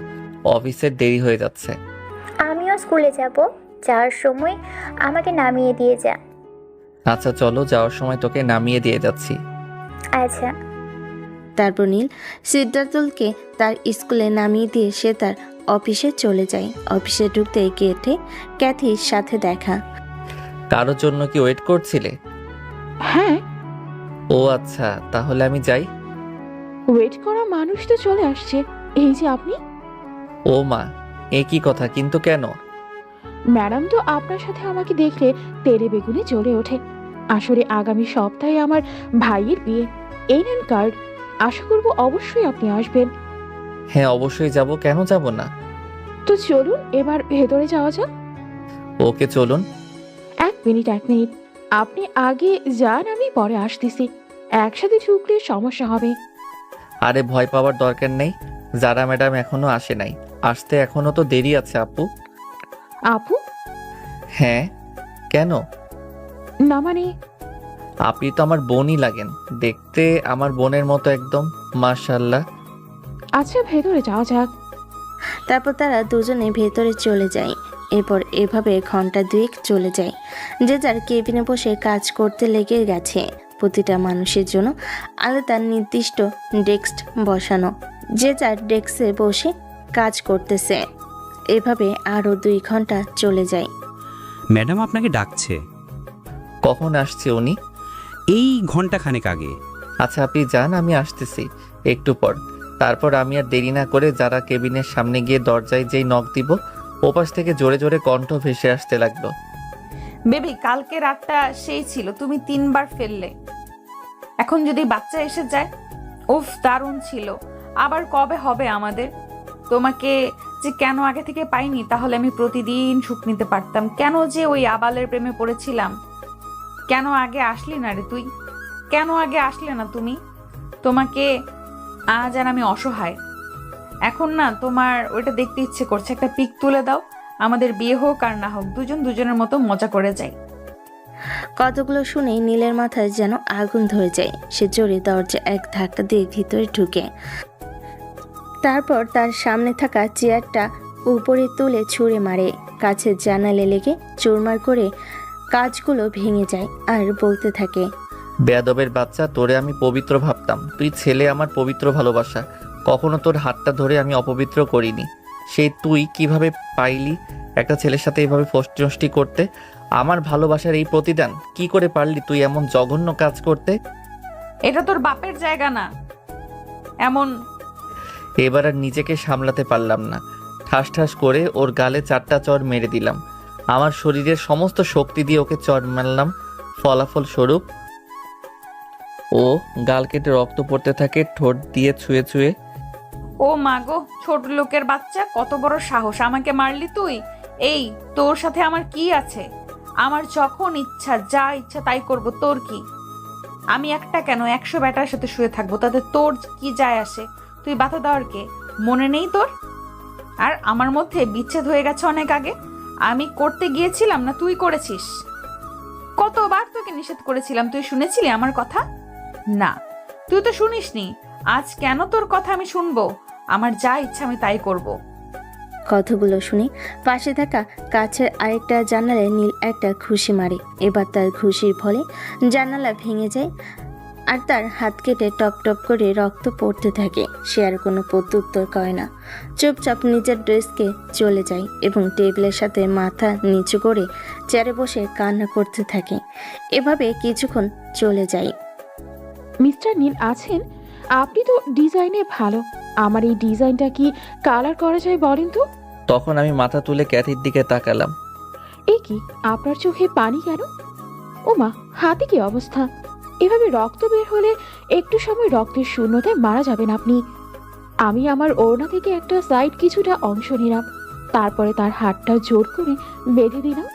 অফিসের দেরি হয়ে যাচ্ছে। আমিও স্কুলে যাব, যাওয়ার সময় আমাকে নামিয়ে দিয়ে যা। আচ্ছা চলো, যাওয়ার সময় তোকে নামিয়ে দিয়ে যাচ্ছি। আচ্ছা। তারপর নীল সিদ্ধার্থকে তার স্কুলে নামিয়ে দিয়ে সে তার অফিসে চলে যায়। অফিসে ঢুকতে গেটে ক্যাথির সাথে দেখা। কারোর জন্য কি ওয়েট করছিলে? হ্যাঁ, ও আচ্ছা, তাহলে আমি যাই। ওয়েট করা মানুষ তো চলে আসছে। এই যে আপনি। ও মা, এ কি কথা? কিন্তু কেন? ম্যাডাম তো আপনার সাথে আমাকে দেখলে তেলে বেগুনে জ্বলে ওঠে। আসলে আগামী সপ্তাহে আমার ভাইয়ের বিয়ে। এই নেন কার্ড, আশা করবো অবশ্যই আপনি আসবেন। হ্যাঁ অবশ্যই যাব, কেন যাব না? তো চলুন এবার ভেতরে যাওয়া যাক। ওকে চলুন। এক মিনিট আপনি আগে যান, আমি পরে আসতেছি। একসাথে ঢুকলে সমস্যা হবে। আরে ভয় পাওয়ার দরকার নেই, যারা ম্যাডাম এখনো আসে নাই, আসতে এখনো তো দেরি আছে আপু। আপু? হ্যাঁ, কেন? না মানে আপনি তো আমার বোনই লাগেন, দেখতে আমার বোনের মতো একদম, মাশাআল্লাহ। আচ্ছা ভেতরে যাওয়া যাক। তারপর তারা দুজনে ভেতরে চলে যায়। এরপর এভাবে ঘন্টা দুয়েক চলে যায়। যে যার কেবিনে বসে কাজ করতে লেগে গেছে। প্রতিটা মানুষের জন্য আলাদা নির্দিষ্ট ডেস্ক বসানো, যে যার ডেস্কে বসে কাজ করতেছে। এভাবে আরও 2 ঘন্টা চলে যায়। ম্যাডাম আপনাকে ডাকছে। কখন আসছে উনি? এই ঘন্টা খানেক আগে। আচ্ছা আপনি যান, আমি আসতেছি একটু পর। তারপর আমি আর দেরি না করে যারা কেবিনের সামনে গিয়ে দরজায় যেই নক দিব, ওপাশ থেকে জোরে জোরে কণ্ঠ ভেসে আসতে লাগলো। বেবি, কালকে রাতটা সেই ছিল, তুমি 3 বার ফেললে। এখন যদি বাচ্চা এসে যায়। উফ, দারুণ ছিল। আবার কবে হবে আমাদের? তোমাকে যে কেন আগে থেকে পাইনি, তাহলে আমি প্রতিদিন সুখ নিতে পারতাম। কেন যে ওই আবালের প্রেমে পড়েছিলাম? কেন আগে আসলি না রে তুই? কেন আগে আসলে না তুমি? তোমাকে আজ আর আমি অসহায়। এখন না তোমার ওইটা দেখতে ইচ্ছে করছে। একটা পিক তুলে দাও, আমাদের বিয়ে হোক আর না হোক, দুজন দুজনের মতো মজা করে যাই। কতগুলো শুনে নীলের মাথায় যেন আগুন ধরে যায়। সে জোরে দরজা এক ধাক্কা দিয়ে ভিতরে ঢুকে, তারপর তার সামনে থাকা চেয়ারটা উপরে তুলে ছুঁড়ে মারে। কাছের জানালে লেগে চুরমার করে কাজগুলো ভেঙে যায় আর বলতে থাকে, বেয়াদবের বাচ্চা, তোরে আমি পবিত্র ভাবতাম। তুই ছেলে, আমার পবিত্র ভালোবাসা। কখনো তোর হাতটা ধরে আমি অপবিত্র করিনি। সেই তুই কিভাবে পাইলি একটা ছেলের সাথে এভাবে ফষ্টি করতে? আমার ভালোবাসার এই প্রতিদান কি করে পারলি তুই এমন জঘন্য কাজ করতে? এটা তোর বাপের জায়গা না এমন। এবার আর নিজেকে সামলাতে পারলাম না, ঠাস ঠাস করে ওর গালে 4টা চড় মেরে দিলাম। আমার শরীরের সমস্ত শক্তি দিয়ে ওকে চড় মারলাম। ফলাফল স্বরূপ ও গাল কেটে রক্ত পড়তে থাকে, ঠোঁট দিয়ে ছুঁয়ে ছুঁয়ে। ও মাগো, ছোট লোকের বাচ্চা, কত বড় সাহস! আমাকে মারলি তুই? এই, তোর সাথে আমার কি আছে? আমার যখন ইচ্ছা যা ইচ্ছা তাই করব, তোর কি? আমি একটা কেন 100 ব্যাটার সাথে শুয়ে থাকবো, তাতে তোর কি যায় আসে? তুই বাধা দেওয়ার কে? মনে নেই তোর? আর আমার মধ্যে বিচ্ছেদ হয়ে গেছে অনেক আগে। আমি করতে গিয়েছিলাম না তুই করেছিস? কতবার তোকে নিষেধ করেছিলাম, তুই শুনেছিলি আমার কথা? না, তুই তো শুনিসনি। আজ কেন তোর কথা আমি শুনবো? আমার যা ইচ্ছা আমি তাই করব। কথাগুলো শুনে পাশে থাকা কাছের আরেকটা জানালায় নীল একটা ঘুষি মারে। এবার তার ঘুষির ফলে জানালা ভেঙে যায় আর তার হাত কেটে টপ টপ করে রক্ত পড়তে থাকে। সে আর কোনো প্রত্যুত্তর করে না, চুপচাপ নিজের ড্রেসকে চলে যায় এবং টেবিলের সাথে মাথা নিচু করে চেয়ারে বসে কান্না করতে থাকে। এভাবে কিছুক্ষণ চলে যায়। মিস্টার নীল আছেন? আপনি তো ডিজাইনে ভালো। আমার এই ডিজাইনটা কি কালার করা যায় বলেন তো? তখন আমি মাথা তুলে ক্যাথির দিকে তাকালাম। এ কি, আপনার চোখে পানি কেন? ওমা, হাতে কি অবস্থা? এভাবে রক্ত বের হলে একটু সময় রক্তের শূন্যতায় মারা যাবেন আপনি। আমি আমার ওড়না থেকে একটা সাইড কিছুটা অংশ নিলাম, তারপরে তার হাতটা জোর করে বেঁধে দিলাম।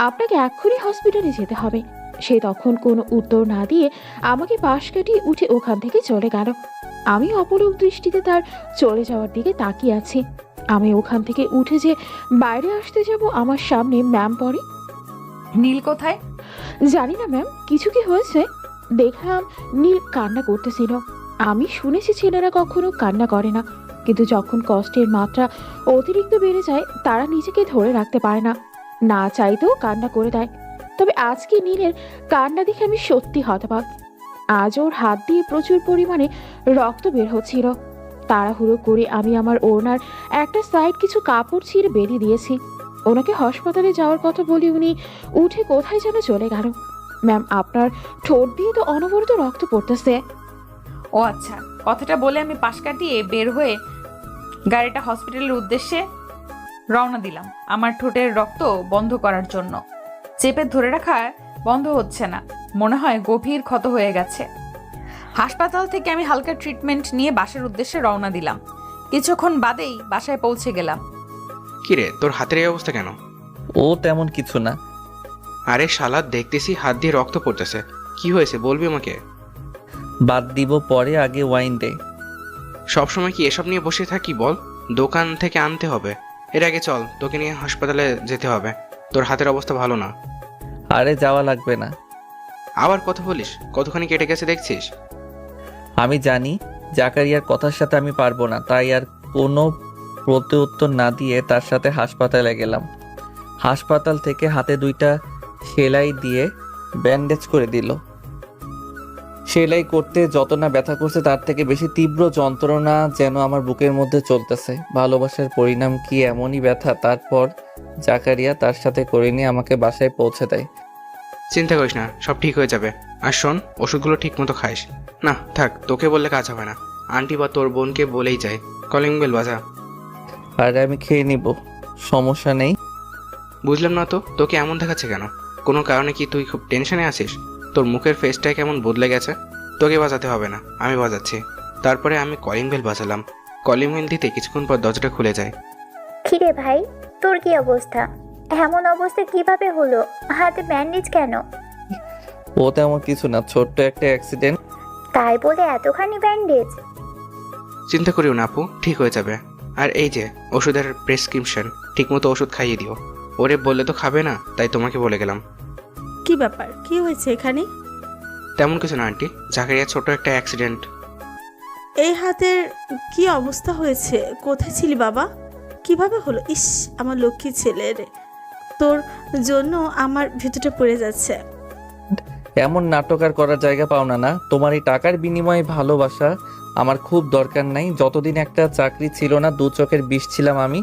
আপনাকে এক্ষুনি হসপিটালে যেতে হবে। সে তখন কোনো উত্তর না দিয়ে আমাকে পাশ কাটিয়ে উঠে ওখান থেকে চলে গেল। আমি অপলক দৃষ্টিতে তার চলে যাওয়ার দিকে তাকিয়ে আছি। আমি ওখান থেকে উঠে যে বাইরে আসতে যাব, আমার সামনে ম্যাম পড়ে। নীল কোথায়? জানি না ম্যাম, কিছু কি হয়েছে? দেখলাম নীল কান্না করতেছিল। আমি শুনেছি ছেলেরা কখনো কান্না করে না, কিন্তু যখন কষ্টের মাত্রা অতিরিক্ত বেড়ে যায় তারা নিজেকে ধরে রাখতে পারে না, না চাইতেও কান্না করে দেয়। তবে আজকে নীলের কান্না দেখে আমি সত্যি হতবাক। আজ ওর হাত দিয়ে প্রচুর পরিমাণে রক্ত বের হচ্ছিল। তাড়াহুড়ো করে আমি আমার ওড়নার একটা সাইড কিছু কাপড় ছিঁড়ে বেঁধে দিয়েছি। ওনাকে হাসপাতালে যাওয়ার কথা বলে উনি উঠে কোথায় যেন চলে গেল। ম্যাম, আপনার ঠোঁট দিয়ে তো অনবরত রক্ত পড়তেছে। ও আচ্ছা, কথাটা বলে আমি পাশ কাটিয়ে বের হয়ে গাড়িটা হসপিটালের উদ্দেশ্যে রওনা দিলাম আমার ঠোঁটের রক্ত বন্ধ করার জন্য। চেপে ধরে রাখা বন্ধ হচ্ছে না, মনে হয় গভীর ক্ষত হয়ে গেছে। হাসপাতাল থেকে আমি হালকা ট্রিটমেন্ট নিয়ে বাসার উদ্দেশ্যে রওনা দিলাম। কিছুক্ষণ বাদেই বাসায় পৌঁছে গেলাম। কিরে, তোর হাতের এই অবস্থা কেন? ও তেমন কিছু না। আরে শালা, দেখতেছি হাত দিয়ে রক্ত পড়তেছে। কি হয়েছে বলবি আমাকে? বাদ দিব পরে, আগে ওয়াইন দে। সবসময় কি এসব নিয়ে বসে থাকি বল? দোকান থেকে আনতে হবে। এর আগে চল, তোকে নিয়ে হাসপাতালে যেতে হবে। তোর হাতের অবস্থা ভালো না। আরে যাওয়া লাগবে না। আবার কথা বলিস? কতখানি কেটে গেছে দেখছিস? আমি জানি জাকারিয়ার কথার সাথে আমি পারবো না, তাই আর কোনো প্রত্যুত্তর না দিয়ে তার সাথে হাসপাতালে গেলাম। হাসপাতাল থেকে হাতে 2টা সেলাই দিয়ে ব্যান্ডেজ করে দিল। সেলাই করতে যত না ব্যথা করছে তার থেকে বেশি তীব্র যন্ত্রণা যেন আমার বুকের মধ্যে চলতেছে। ভালোবাসার পরিণাম কি এমনই ব্যথা? তারপর জাকারিয়া তার সাথে করে নিয়ে আমাকে বাসায় পৌঁছে দেয়। চিন্তা করিস না, সব ঠিক হয়ে যাবে। আর শোন, ওষুধগুলো ঠিক মতো খাইস। না থাক, তোকে বললে কাজ হবে না। আন্টি বা তোর বোনকে বলেই যায়। কলিং বেল বাজা। আর আমি খেয়ে নিব, সমস্যা নেই। বুঝলাম না তো, তোকে এমন দেখাচ্ছে কেন? কোনো কারণে কি তুই খুব টেনশনে আছিস? তোর মুখের ফেসটা কেমন বদলে গেছে। তোকে বাজাতে হবে না, আমি বাজাচ্ছি। তারপরে আমি কলিং বেল বাজালাম। কলিং বেল দিতে কিছুক্ষণ পর দরজাটা খুলে যায়। কিরে ভাই, তোর কি অবস্থা? এমন অবস্থা কিভাবে হলো? হাতে ব্যান্ডেজ কেন? ও তেমন কিছু না, ছোট্ট একটা অ্যাক্সিডেন্ট। তাই বলে এতখানি ব্যান্ডেজ? চিন্তা করিও না আপু, ঠিক হয়ে যাবে। আর এই যে ওষুধের প্রেসক্রিপশন, ঠিকমতো ওষুধ খাইয়ে দিও। ওরে বললে তো খাবে না, তাই তোমাকে বলে গেলাম। কি ব্যাপার, কি হয়েছে এখানে? তেমন কিছু না আন্টি, জাকারিয়ার ছোট একটা অ্যাক্সিডেন্ট। এই হাতের কি অবস্থা হয়েছে? কোথায় ছিলি বাবা? কিভাবে হলো? ইস, আমার লক্ষ্মী ছেলে রে, তোর জন্য আমার ভিতরটা পড়ে যাচ্ছে। এমন নাটক আর করার জায়গা পাও না। না, তোমার এই টাকার বিনিময়ে ভালোবাসা আমার খুব দরকার নাই। যতদিন একটা চাকরি ছিল না, 2 চোখের বিষ ছিলাম আমি।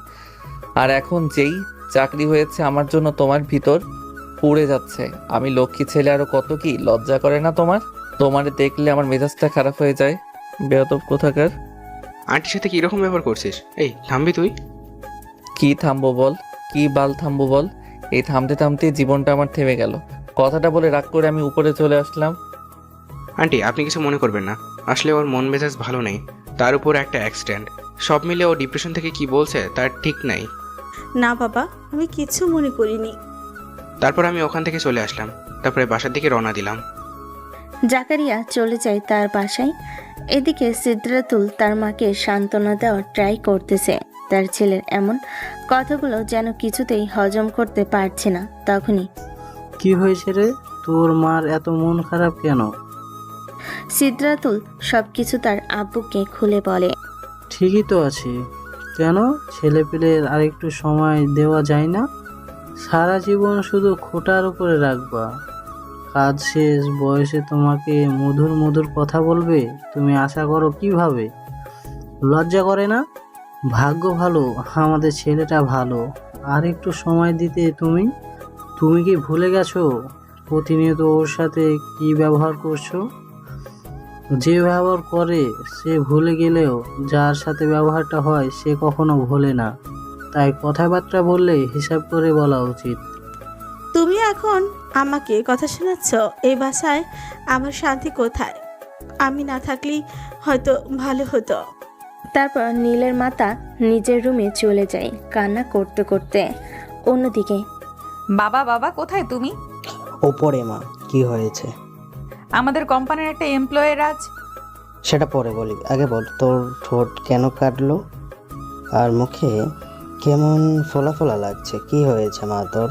আর এখন যেই চাকরি হয়েছে আমার জন্য তোমার ভিতর পুড়ে যাচ্ছে। আমি লক্ষ্মী ছেলে, আরো কত কি লজ্জা করে না তোমার? তোমারে দেখলে আমার মেজাজটা খারাপ হয়ে যায়। বেয়াদব কোথাকার। আন্টির সাথে কিরকম ব্যবহার করছিস? এই থামবি তুই? কি থামবো বল? কি বাল থামবো বল? এই থামতে থামতে জীবনটা আমার থেমে গেল। কথাটা বলে রাগ করে আমি উপরে চলে আসলাম। আন্টি, আপনি কিছু মনে করবেন না। আসলে ওর মন মেজাজ ভালো নেই, তার উপর একটা অ্যাক্সিডেন্ট। সব মিলে ও ডিপ্রেশন থেকে কি বলছে তার ঠিক নাই। না বাবা, আমি কিছু মনে করিনি। তারপর আমি ওখান থেকে চলে আসলাম। তারপরে বাসার দিকে রওনা দিলাম। জাকারিয়া চলে যায় তার বাসায়। এদিকে সিদ্রাতুল তার মাকে সান্ত্বনা দেওয়ার ট্রাই করতেছে। তার ছেলের এমন কথাগুলো যেন কিছুতেই হজম করতে পারছে না। তখনই কি হয়েছে রে, তোর মার এত মন খারাপ কেন? সিদ্রাতুল সবকিছু তার আব্বুকে খুলে বলে। ঠিকই তো আছে, কেন ছেলেপেলের আরেকটু সময় দেওয়া যায় না? সারা জীবন শুধু খোটার উপরে রাখবা? কাজ শেষ বয়সে তোমাকে মধুর মধুর কথা বলবে, তুমি আশা করো কিভাবে? লজ্জা করে না? ভাগ্য ভালো আমাদের ছেলেটা ভালো, আর একটু সময় দিতে তুমি কি ভুলে গেছো প্রতিনিয়ত ওর সাথে কি ব্যবহার করছো? যে ব্যবহার করে সে ভুলে গেলেও যার সাথে ব্যবহারটা হয় সে কখনো ভোলে না। তাই কথাবার্তা বললে হিসাব করে বলা উচিত। তুমি এখন আমাকে কথা শোনাচ্ছ? এই বাসায় আমার শান্তি কোথায়? আমি না থাকলেই হয়তো ভালো হতো। তারপর নীলের মাতা নিজের রুমে চলে যায় কান্না করতে করতে। অন্যদিকে বাবা বাবা কোথায় তুমি? ওপরে মা, কি হয়েছে? আমাদের কোম্পানির একটা এমপ্লয়ের আজ। সেটা পরে বলি, আগে বল তোর ঠোঁট কেন কাটলো আর মুখে কেমন ফোলা ফোলা লাগছে, কি হয়েছে মা তোর?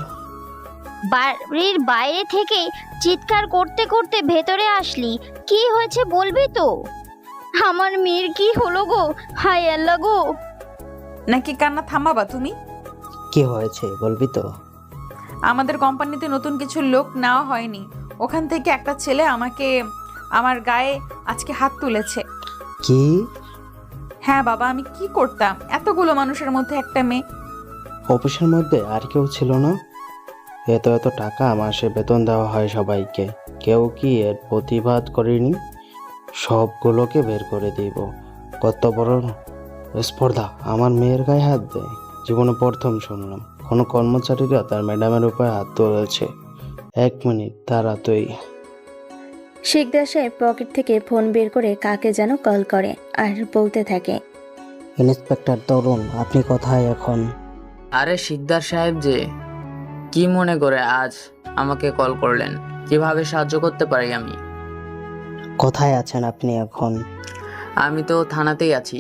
বাড়ির বাইরে থেকে চিৎকার করতে করতে ভেতরে আসলি, কি হয়েছে বলবি তো? আমার মেয়ের কি হলো গো, হায় আল্লাহ গো। নাকি কান্না থামাবা তুমি? কি হয়েছে বলবি তো? আমাদের কোম্পানিতে নতুন কিছু লোক নেওয়া হয়নি, ওখান থেকে একটা ছেলে আমার গায়ে আজকে হাত তুলেছে। কি? হ্যাঁ বাবা, আমি কি করতাম? এতগুলো মানুষের মধ্যে একটা মেয়ে। অফিসের মধ্যে আর কেউ ছিল না? এত এত টাকা মাসে বেতন দেওয়া হয় সবাইকে, কেউ কি এর প্রতিবাদ করেনি? সবগুলোকে বের করে দিব। কত বড় স্পর্ধা, আমার মেয়ের গায়ে হাত দেয়! জীবনে প্রথম শুনলাম কোনো কর্মচারীরা তার ম্যাডামের উপরে হাত তুলেছে। 1 মিনিট দাঁড়া তুই। শিকদার সাহেব পকেট থেকে ফোন বের করে কাকে যেন কল করে আর বলতে থাকে, ইন্সপেক্টর তরুণ, আপনি কোথায় এখন? আরে শিকদার সাহেব যে, কি মনে করে আজ আমাকে কল করলেন? কিভাবে সাহায্য করতে পারি আমি? কোথায় আছেন আপনি এখন? আমি তো থানাতেই আছি।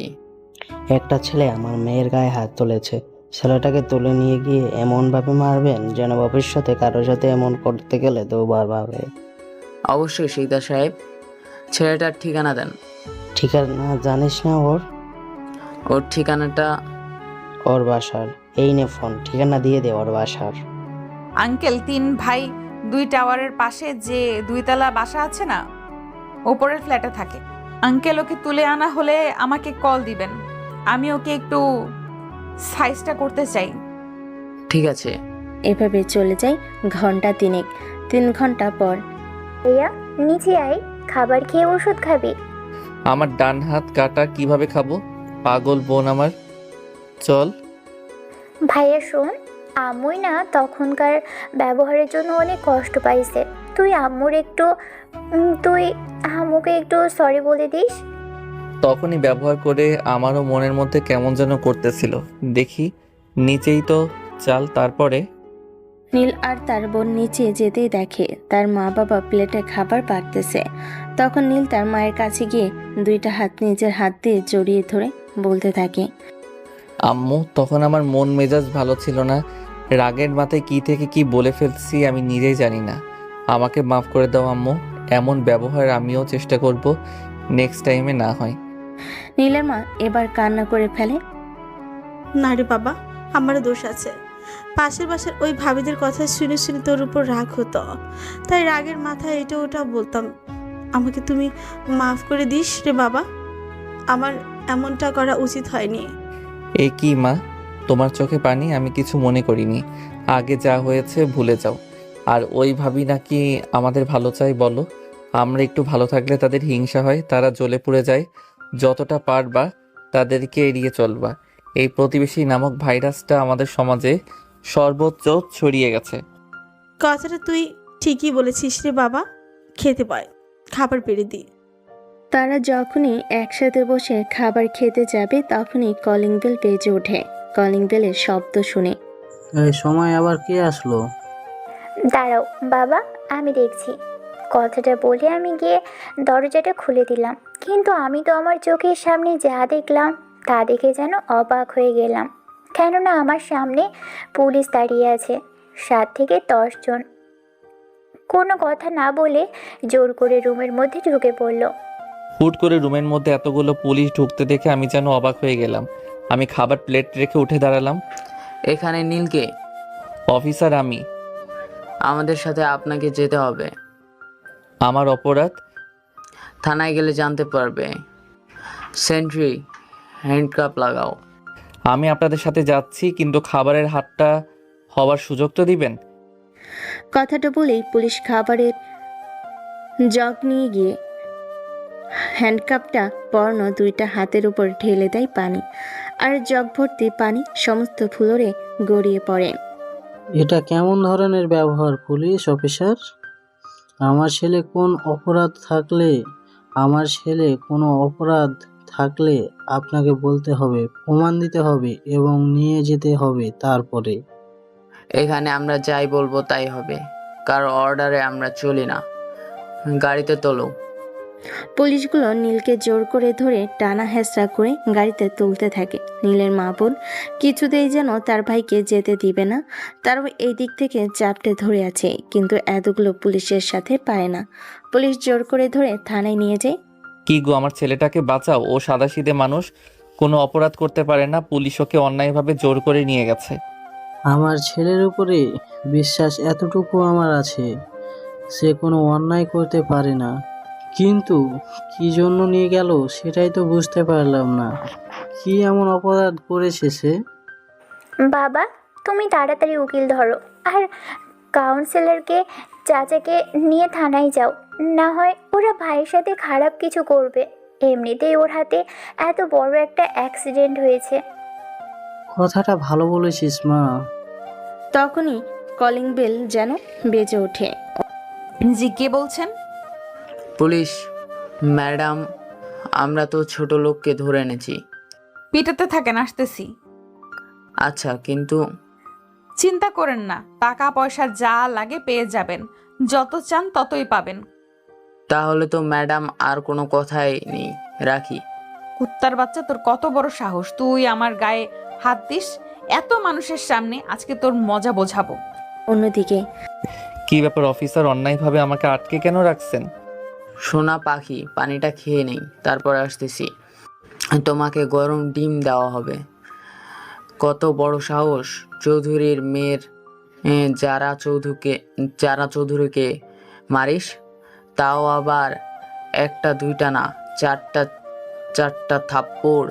একটা ছেলে আমার মেয়ের গায়ে হাত তুলেছে, ছেলেটাকে তুলে নিয়ে গিয়ে এমনভাবে মারবেন যেন ভবিষ্যতে কারোর সাথে এমন করতে গেলে দুবার ভাবে। অবশ্যই শিকদার সাহেব, ছেলেটার ঠিকানা দেন। ঠিকানা জানিস না ওর? ওর ঠিকানাটা? ওর বাসার। এই নে ফোন, ঠিকানা দিয়ে দে ওর বাসার। আঙ্কেল, 3 ভাই 2 টাওয়ারের পাশে যে 2 তলা বাসা আছে না, ওপরের ফ্ল্যাটে থাকে। আঙ্কেল, ওকে তুলে আনা হলে আমাকে কল দিবেন, আমি ওকে একটু সাইজটা করতে চাই। ঠিক আছে। এভাবে চলে যায় ঘন্টা 3। 3 ঘন্টা পর ভাইয়া নিচে আয়, খাবার খেয়ে ওষুধ খাবি। আমার ডান হাত কাটা, কিভাবে খাবো? পাগল বোন আমার, চল। ভাইয়া শোন, আম্মুই না তখনকার ব্যবহারের জন্য অনেক কষ্ট পাইছে। তুই আম্মুকে একটু সরি বলে দিস। তখনই ব্যবহার করে আমারও মনের মধ্যে কেমন যেন করতেছিল। দেখি নিচেই তো চাল। তারপরে নীল আর তার বোন নিচে যেতেই দেখে তার মা বাবা প্লেটে খাবার পাকতেছে। তখন নীল তার মায়ের কাছে গিয়ে 2টা হাত নিজের হাত দিয়ে জড়িয়ে ধরে বলতে থাকে, আম্মু, তখন আমার মন মেজাজ ভালো ছিল না, রাগের মাথায় কি থেকে কি বলে ফেলছি আমি নিজেই জানি না। আমাকে মাফ করে দাও আম্মু, এমন ব্যবহার আমিও চেষ্টা করব নেক্সট টাইমে না হয়। নীলের মা এবার কান্না করে ফেলে, না রে বাবা, আমারও দোষ আছে। পাশের বাসার ওই ভাবিদের কথা শুনে শুনে তোর উপর রাগ হতো, তাই রাগের মাথায় এটা ওটা বলতাম। আমাকে তুমি মাফ করে দিস রে বাবা, আমার এমনটা করা উচিত হয়নি। এ কি মা, তোমার চোখে পানি? আমি কিছু মনে করিনি, আগে যা হয়েছে ভুলে যাও। আর ওই ভাবি নাকি আমাদের ভালো চাই? বলো, আমরা একটু ভালো থাকলে তাদের হিংসা হয়, তারা জ্বলে পুড়ে যায়। যতটা পারবা তাদেরকে এড়িয়ে চলবা। এই প্রতিবেশী নামক ভাইরাসটা আমাদের সমাজে সর্বোচ্চ ছড়িয়ে গেছে। কথাটা তুই ঠিকই বলেছিস রে বাবা, খেতে পায়, খাবার পেরে দি। তারা যখনই একসাথে বসে খাবার খেতে যাবে তখনই কলিং বেল বেজে ওঠে। কলিং বেলের শব্দ শুনে এই সময় আবার কে আসলো? দাঁড়াও বাবা, আমি দেখছি। কথাটা বলে আমি গিয়ে দরজাটা খুলে দিলাম, কিন্তু আমি তো আমার চোখের সামনে যা দেখলাম তা দেখে যেন অবাক হয়ে গেলাম। কেননা আমার সামনে পুলিশ দাঁড়িয়ে আছে, 7 থেকে 10 জন। কোনো কথা না বলে জোর করে রুমের মধ্যে ঢুকে পড়ল। হুট করে রুমের মধ্যে এতগুলো পুলিশ ঢুকতে দেখে আমি যেন অবাক হয়ে গেলাম। আমি খাবার প্লেট রেখে উঠে দাঁড়ালাম। এখানে নীলকে। অফিসার আমি। আমাদের সাথে আপনাকে যেতে হবে। আমার অপরাধ? থানায় গেলে জানতে পারবে। সেন্ট্রি, হ্যান্ডকাপ লাগাও। আমি আপনাদের সাথে যাচ্ছি, কিন্তু খাবারের হাতটা হওয়ার সুযোগ তো দিবেন। কথাটা বলেই পুলিশ খাবারের জগ নিয়ে গিয়ে হ্যান্ডকাপটা পরানো দুইটা হাতের উপর ঢেলে দেয় পানি, আর জগ ভর্তি পানি সমস্ত ফ্লোরে গড়িয়ে পড়ে। এটা কেমন ধরনের ব্যবহার পুলিশ অফিসার? আমার ছেলে কোনো অপরাধ থাকলে আপনাকে বলতে হবে, প্রমাণ দিতে হবে এবং নিয়ে যেতে হবে। তারপরে এখানে আমরা যাই বলবো তাই হবে, কারো অর্ডারে আমরা চলি না। গাড়িতে তোলো। পুলিশগুলো নীলকে জোর করে ধরে টানা হেঁচড়া করে গাড়িতে তুলতে থাকে। নীলের মা বোন কিছুতেই যেন তার ভাইকে যেতে দিবে না, তারাও এই দিক থেকে চাপটে ধরে আছে, কিন্তু এতগুলো পুলিশের সাথে পারে না। পুলিশ জোর করে ধরে থানায় নিয়ে যায়। কি গো, আমার ছেলেটাকে বাঁচাও। ও সাদাসিধে মানুষ, কোনো অপরাধ করতে পারে না। পুলিশ ওকে অন্যায়ভাবে জোর করে নিয়ে গেছে। আমার ছেলের উপরে বিশ্বাস এতটুকু আমার আছে, সে কোনো অন্যায় করতে পারে না, কিন্তু কি জন্য নিয়ে গেল সেটাই তো বুঝতে পারলাম না। কি এমন অপরাধ করেছে সে? বাবা, তুমি তাড়াতাড়ি উকিল ধরো আর কাউন্সিলরকে চাচাকে নিয়ে থানায় যাও, না হয় ওরা ভাইয়ের সাথে খারাপ কিছু করবে। এমনিতেই ওর হাতে এত বড় একটা অ্যাক্সিডেন্ট হয়েছে। কথাটা ভালো বলেছিস মা। তখনই কলিং বেল যেন বেজে ওঠে। জি, কে বলছেন? পুলিশ ম্যাডাম, আমরা তো ছোট লোককে ধরে এনেছি। পিটাতে থাকেন, আসতেছি। আচ্ছা, কিন্তু চিন্তা করেন না, টাকা পয়সা যা লাগে পেয়ে যাবেন, যত চান ততই পাবেন। তাহলে তো ম্যাডাম আর কোনো কথাই নেই, রাখি। কুত্তার বাচ্চা, তোর কত বড় সাহস, তুই আমার গায়ে হাত দিস এত মানুষের সামনে? আজকে তোর মজা বোঝাবো। অন্যদিকে কি ব্যাপার অফিসার, অন্যায়ভাবে আমাকে আটকে কেন রাখছেন? সোনা পাখি, পানিটা খেয়ে নেই, তারপর আসতেছি। তোমাকে গরম ডিম দেওয়া হবে। কত বড় সাহস, চৌধুরীর মেয়ের যারা চৌধুরীকে মারিস, তাও আবার একটা দুইটা না, চারটা থাপ্পড়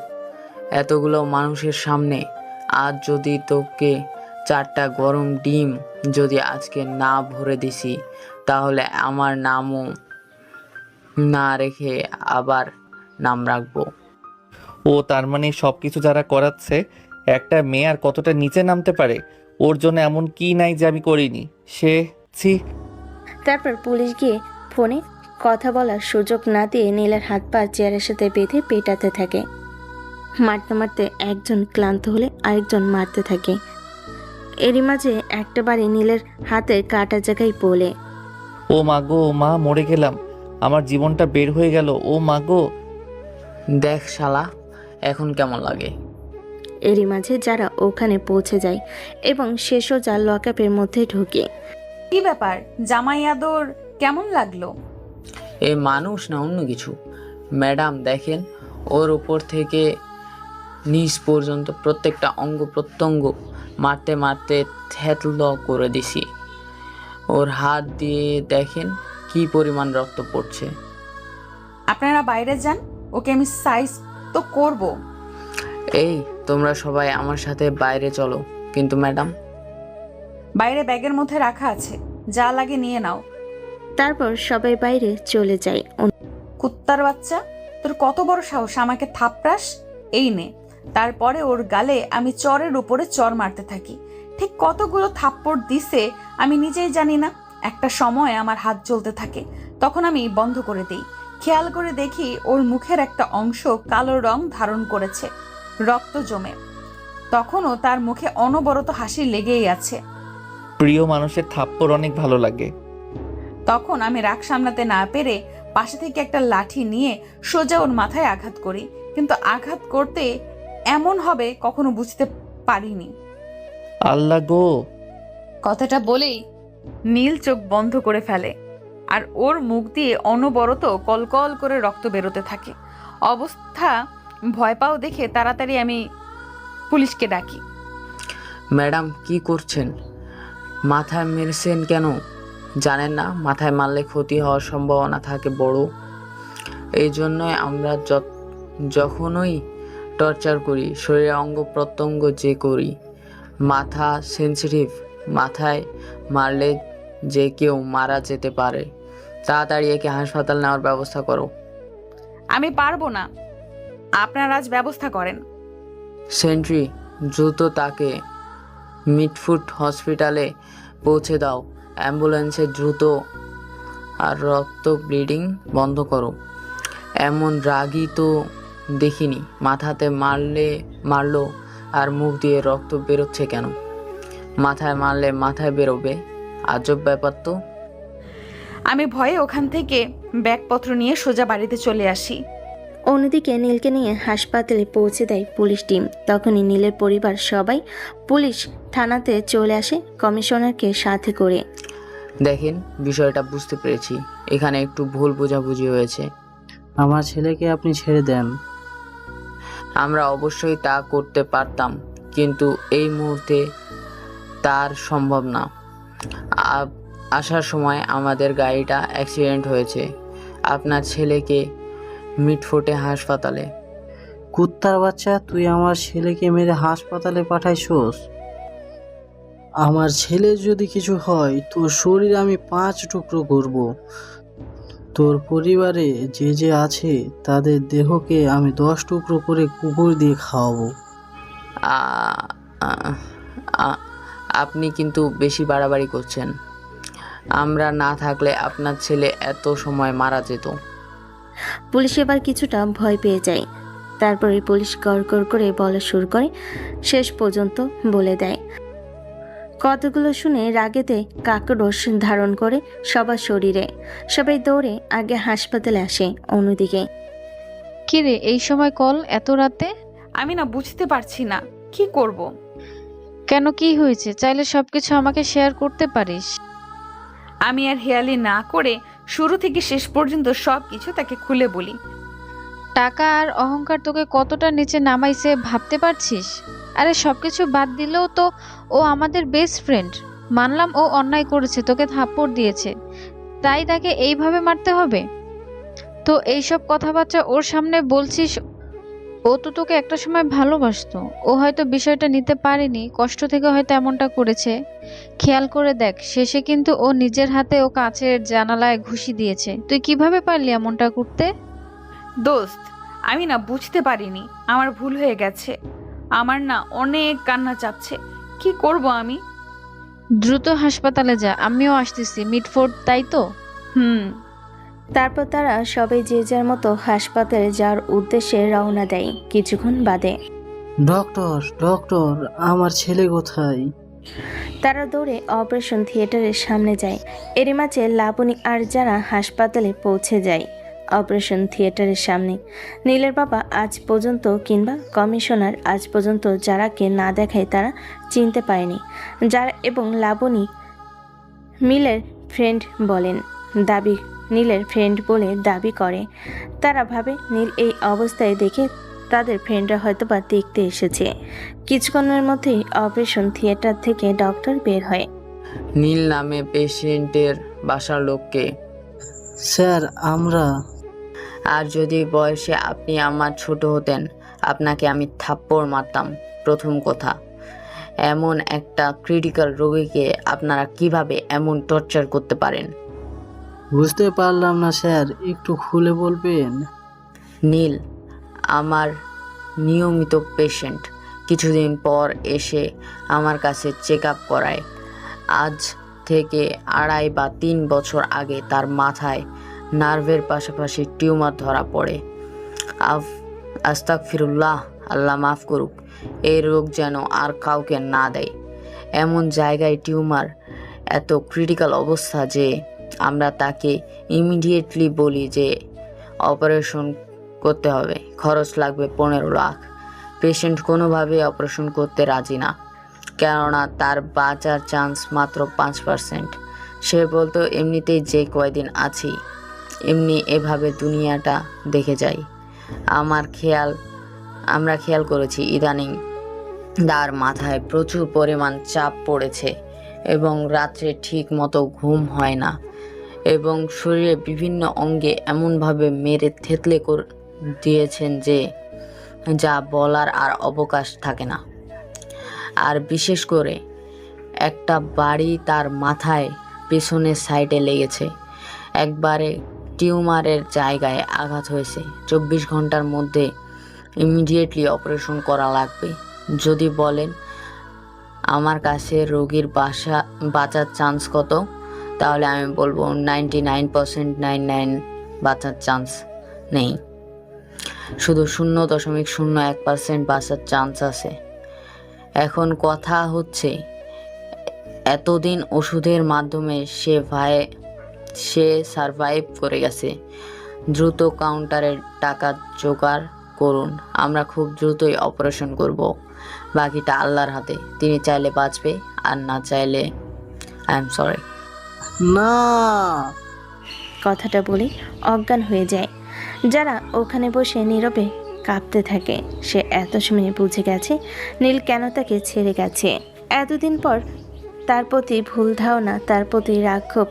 এতগুলো মানুষের সামনে। আজ যদি তোকে 4টা গরম ডিম যদি আজকে না ভরে দিছি, তাহলে আমার নামও না রেখে আবার নাম রাখবো। ও তার মানে সবকিছু যারা করাচ্ছে, একটা মেয়ে আর কতটা নিচে নামতে পারে? ওর জন্য এমন কি নাই যে আমি করিনি? ছি। তারপর পুলিশ গিয়ে ফোনে কথা বলার সুযোগ না দিয়ে নীলের হাত পা চেয়ারের সাথে বেঁধে পেটাতে থাকে। মারতে মারতে একজন ক্লান্ত হলে আরেকজন মারতে থাকে। এরই মাঝে একটা বাড়ি নীলের হাতের কাটা জায়গায় পড়ে। ও মা গো, মা, মরে গেলাম, আমার জীবনটা বের হয়ে গেল। ও মা গো। দেখ শালা, এখন কেমন লাগে? এরই মাঝে যারা ওখানে পৌঁছে যায় এবং সে সোজা লকআপের মধ্যে ঢুকে। কি ব্যাপার, জামাই আদর কেমন লাগলো? এ মানুষ না অন্য কিছু? ম্যাডাম দেখেন, ওর উপর থেকে নিচ পর্যন্ত প্রত্যেকটা অঙ্গ প্রত্যঙ্গ মারতে মারতে থেতল করে দিছি। ওর হাত দিয়ে দেখেন কি পরিমাণ রক্ত পড়ছে। আপনারা বাইরে যান, ওকে আমি সাইজ তো করব। এই তোমরা সবাই আমার সাথে বাইরে চলো। কিন্তু ম্যাডাম? বাইরে ব্যাগের মধ্যে রাখা আছে, যা লাগে নিয়ে নাও। তারপর সবাই বাইরে চলে যায়। কুত্তার বাচ্চা, তোর কত বড় সাহস আমাকে থাপড়াস? এই নে। তারপরে ওর গালে আমি চরের উপরে চর মারতে থাকি। ঠিক কতগুলো থাপ্পড় দিছে আমি নিজেই জানি না। একটা সময় আমার হাত জ্বলতে থাকে, তখন আমি বন্ধ করে দিই। খেয়াল করে দেখি ওর মুখের একটা অংশ কালো রং ধারণ করেছে, রক্ত জমে। তখনও তার মুখে অনবরত হাসি লেগেই আছে। প্রিয় মানুষের থাপ্পড় অনেক ভালো লাগে। তখন আমি রাগ সামলাতে না পেরে পাশে থেকে একটা লাঠি নিয়ে সোজা ওর মাথায় আঘাত করি, কিন্তু আঘাত করতে এমন হবে কখনো বুঝতে পারিনি। আল্লাহ গো। কথাটা বলেই নীল চোখ বন্ধ করে ফেলে, আর ওর মুখ দিয়ে অনবরত কলকল করে রক্ত বেরোতে থাকে। অবস্থা ভয় পাও দেখে তাড়াতাড়ি আমি পুলিশকে ডাকি। ম্যাডাম কি করছেন? মাথায় মেরেছেন কেন? জানেন না মাথায় মারলে ক্ষতি হওয়ার সম্ভাবনা থাকে বড়? এই জন্যই আমরা যখনই টর্চার করি, শরীরের অঙ্গ প্রত্যঙ্গ যে করি। মাথা সেন্সিটিভ, মাথায় মারলে যে কেউ মারা যেতে পারে। তাড়াতাড়ি একে হাসপাতাল নেওয়ার ব্যবস্থা করো। আমি পারবো না, আপনারা আজ ব্যবস্থা করেন। সেন্ট্রি, দ্রুত তাকে মিডফুট হসপিটালে পৌঁছে দাও। অ্যাম্বুলেন্সে দ্রুত, আর রক্ত ব্লিডিং বন্ধ করো। এমন রাগই তো দেখিনি। মাথাতে মারলো আর মুখ দিয়ে রক্ত বেরোচ্ছে কেন? মাথায় মারলে মাথায় বেরোবে, আজব ব্যাপার তো। আমি ভয়ে ওখান থেকে ব্যাগপত্র নিয়ে সোজা বাড়িতে চলে আসি। অন্যদিকে নীলকে নিয়ে হাসপাতালে পৌঁছে দেয় পুলিশ টিম। তখনই নীলের পরিবার সবাই পুলিশ থানাতে চলে আসে কমিশনারকে সাথে করে। দেখেন, বিষয়টা বুঝতে পেরেছি, এখানে একটু ভুল বোঝাবুঝি হয়েছে। আমার ছেলেকে আপনি ছেড়ে দেন। আমরা অবশ্যই তা করতে পারতাম, কিন্তু এই মুহূর্তে তার সম্ভব না। আসার সময় আমাদের গাড়িটা অ্যাক্সিডেন্ট হয়েছে। আপনার ছেলেকে মিডফোর্টে হাসপাতালে। কুত্তার বাচ্চা, তুই আমার ছেলেকে মেরে হাসপাতালে পাঠাইছোস? আমার ছেলের যদি কিছু হয় তোর শরীর আমি 5 টুকরো করব। তোর পরিবারে যে আছে তাদের দেহকে আমি 10 টুকরো করে কুকুর দিয়ে খাওয়াবো। আপনি কিন্তু বেশি বাড়াবাড়ি করছেন। আমরা না থাকলে আপনার ছেলে এত সময় মারা যেত। পুলিশ এবার কিছুটা ভয় পেয়ে যায়। তারপরে পুলিশ গড়গড় করে বলা শুরু করে, শেষ পর্যন্ত বলে দেয়। কতগুলো শুনে রাগেতে কাকরোষ ধারণ করে সবার শরীরে। সবাই দৌড়ে আগে হাসপাতালে আসে। অন্যদিকে, কিরে এই সময় কল এত রাতে? আমি না বুঝতে পারছি না কি করব। কেন, কি হয়েছে? চাইলে সবকিছু আমাকে শেয়ার করতে পারিস। আমি আর হেয়ালি না করে শুরু থেকে শেষ পর্যন্ত সব কিছু তাকে খুলে বলি। টাকা আর অহংকার তোকে কতটা নিচে নামাইছে ভাবতে পারছিস? আরে সবকিছু বাদ দিলেও তো ও আমাদের বেস্ট ফ্রেন্ড। মানলাম ও অন্যায় করেছে, তোকে থাপ্পড় দিয়েছে, তাই তাকে এইভাবে মারতে হবে? তো এইসব কথাবার্তা ওর সামনে বলছিস? ও তো তোকে একটা সময় ভালোবাসতো। ও হয়তো বিষয়টা নিতে পারেনি, কষ্ট থেকে হয়তো এমনটা করেছে। খেয়াল করে দেখ, শেষে কিন্তু ও নিজের হাতে ও কাচের জানালায় ঘুষি দিয়েছে। তুই কিভাবে পারলি এমনটা করতে? দোস্ত, আমি না বুঝতে পারিনি, আমার ভুল হয়ে গেছে। আমার না অনেক কান্না চাপছে, কি করব আমি? দ্রুত হাসপাতালে যা, আমিও আসতেছি। মিডফোর্ট, তাই তো? তারপর তারা সবাই যে যার মতো হাসপাতালে যাওয়ার উদ্দেশ্যে রওনা দেয়। কিছুক্ষণ বাদে, ডক্টর ডক্টর, আমার ছেলে কোথায়? তারা দৌড়ে অপারেশন থিয়েটারের সামনে যায়। এরই মাঝে লাবণী আর যারা হাসপাতালে পৌঁছে যায় অপারেশন থিয়েটারের সামনে। নীলের বাবা আজ পর্যন্ত কিংবা কমিশনার আজ পর্যন্ত যারাকে না দেখায় তারা চিনতে পারেনি। যারা এবং লাবণী নীলের ফ্রেন্ড বলে দাবি করে। তারা ভাবে নীল এই অবস্থায় দেখে তাদের ফ্রেন্ডরা হয়তোবা দেখতে এসেছে। কিছুক্ষণের মধ্যেই অপারেশন থিয়েটার থেকে ডক্টর বের হয়। নীল নামে পেশেন্টের বাসার লোককে। স্যার, আমরা। আর যদি বয়সে আপনি আমার ছোট হতেন, আপনাকে আমি থাপ্পড় মারতাম। প্রথম কথা, এমন একটা ক্রিটিক্যাল রোগীকে আপনারা কিভাবে এমন টর্চার করতে পারেন? বুঝতে পারলাম না স্যার, একটু খুলে বলবেন? নীল আমার নিয়মিত পেশেন্ট। কিছুদিন পর এসে আমার কাছে চেক আপ করায়। আজ থেকে 2.5 বা 3 বছর আগে তার মাথায় নার্ভের পাশাপাশি টিউমার ধরা পড়ে। আস্তাগফিরুল্লাহ, আল্লাহ মাফ করুক। এই রোগ যেন আর কাউকে না দেয়। এমন জায়গায় টিউমার, এত ক্রিটিক্যাল অবস্থা যে আমরা তাকে ইমিডিয়েটলি বলি যে অপারেশন করতে হবে। খরচ লাগবে 15 লাখ। পেশেন্ট কোনোভাবেই অপারেশন করতে রাজি না, কেননা তার বাঁচার চান্স মাত্র 5%। সে বলতো এমনিতেই যে কয়দিন আছি এমনি এভাবে দুনিয়াটা দেখে যাই। আমরা খেয়াল করেছি ইদানিং তার মাথায় প্রচুর পরিমাণ চাপ পড়েছে এবং রাত্রে ঠিক মতো ঘুম হয় না এবং শরীরে বিভিন্ন অঙ্গে এমনভাবে মেরে থেতলে দিয়েছেন যে যা বলার আর অবকাশ থাকে না। আর বিশেষ করে একটা বাড়ি তার মাথায় পেছনের সাইডে লেগেছে, একবারে টিউমারের জায়গায় আঘাত হয়েছে। 24 ঘন্টার মধ্যে ইমিডিয়েটলি অপারেশন করা লাগবে। যদি বলেন আমার কাছে রোগীর বাঁচার চান্স কত, তাহলে আমি বলবো 99.99 বাঁচার চান্স নেই, শুধু 0.01% বাঁচার চান্স আছে। এখন কথা হচ্ছে এতদিন ওষুধের মাধ্যমে সে সারভাইভ করে গেছে। দ্রুত কাউন্টারের টাকা জোগাড় করুন, আমরা খুব দ্রুতই অপারেশন করব। বাকিটা আল্লাহর হাতে, তিনি চাইলে বাঁচবে আর না চাইলে আই এম সরি। না, কথাটা বলে অজ্ঞান হয়ে যায়। যারা ওখানে বসে নীরবে কাঁপতে থাকে। সে এত সময় বুঝে গেছে নীল কেন তাকে ছেড়ে গেছে। এতদিন পর তার প্রতি ভুল ধারণা, তার প্রতি রাক্ষোভ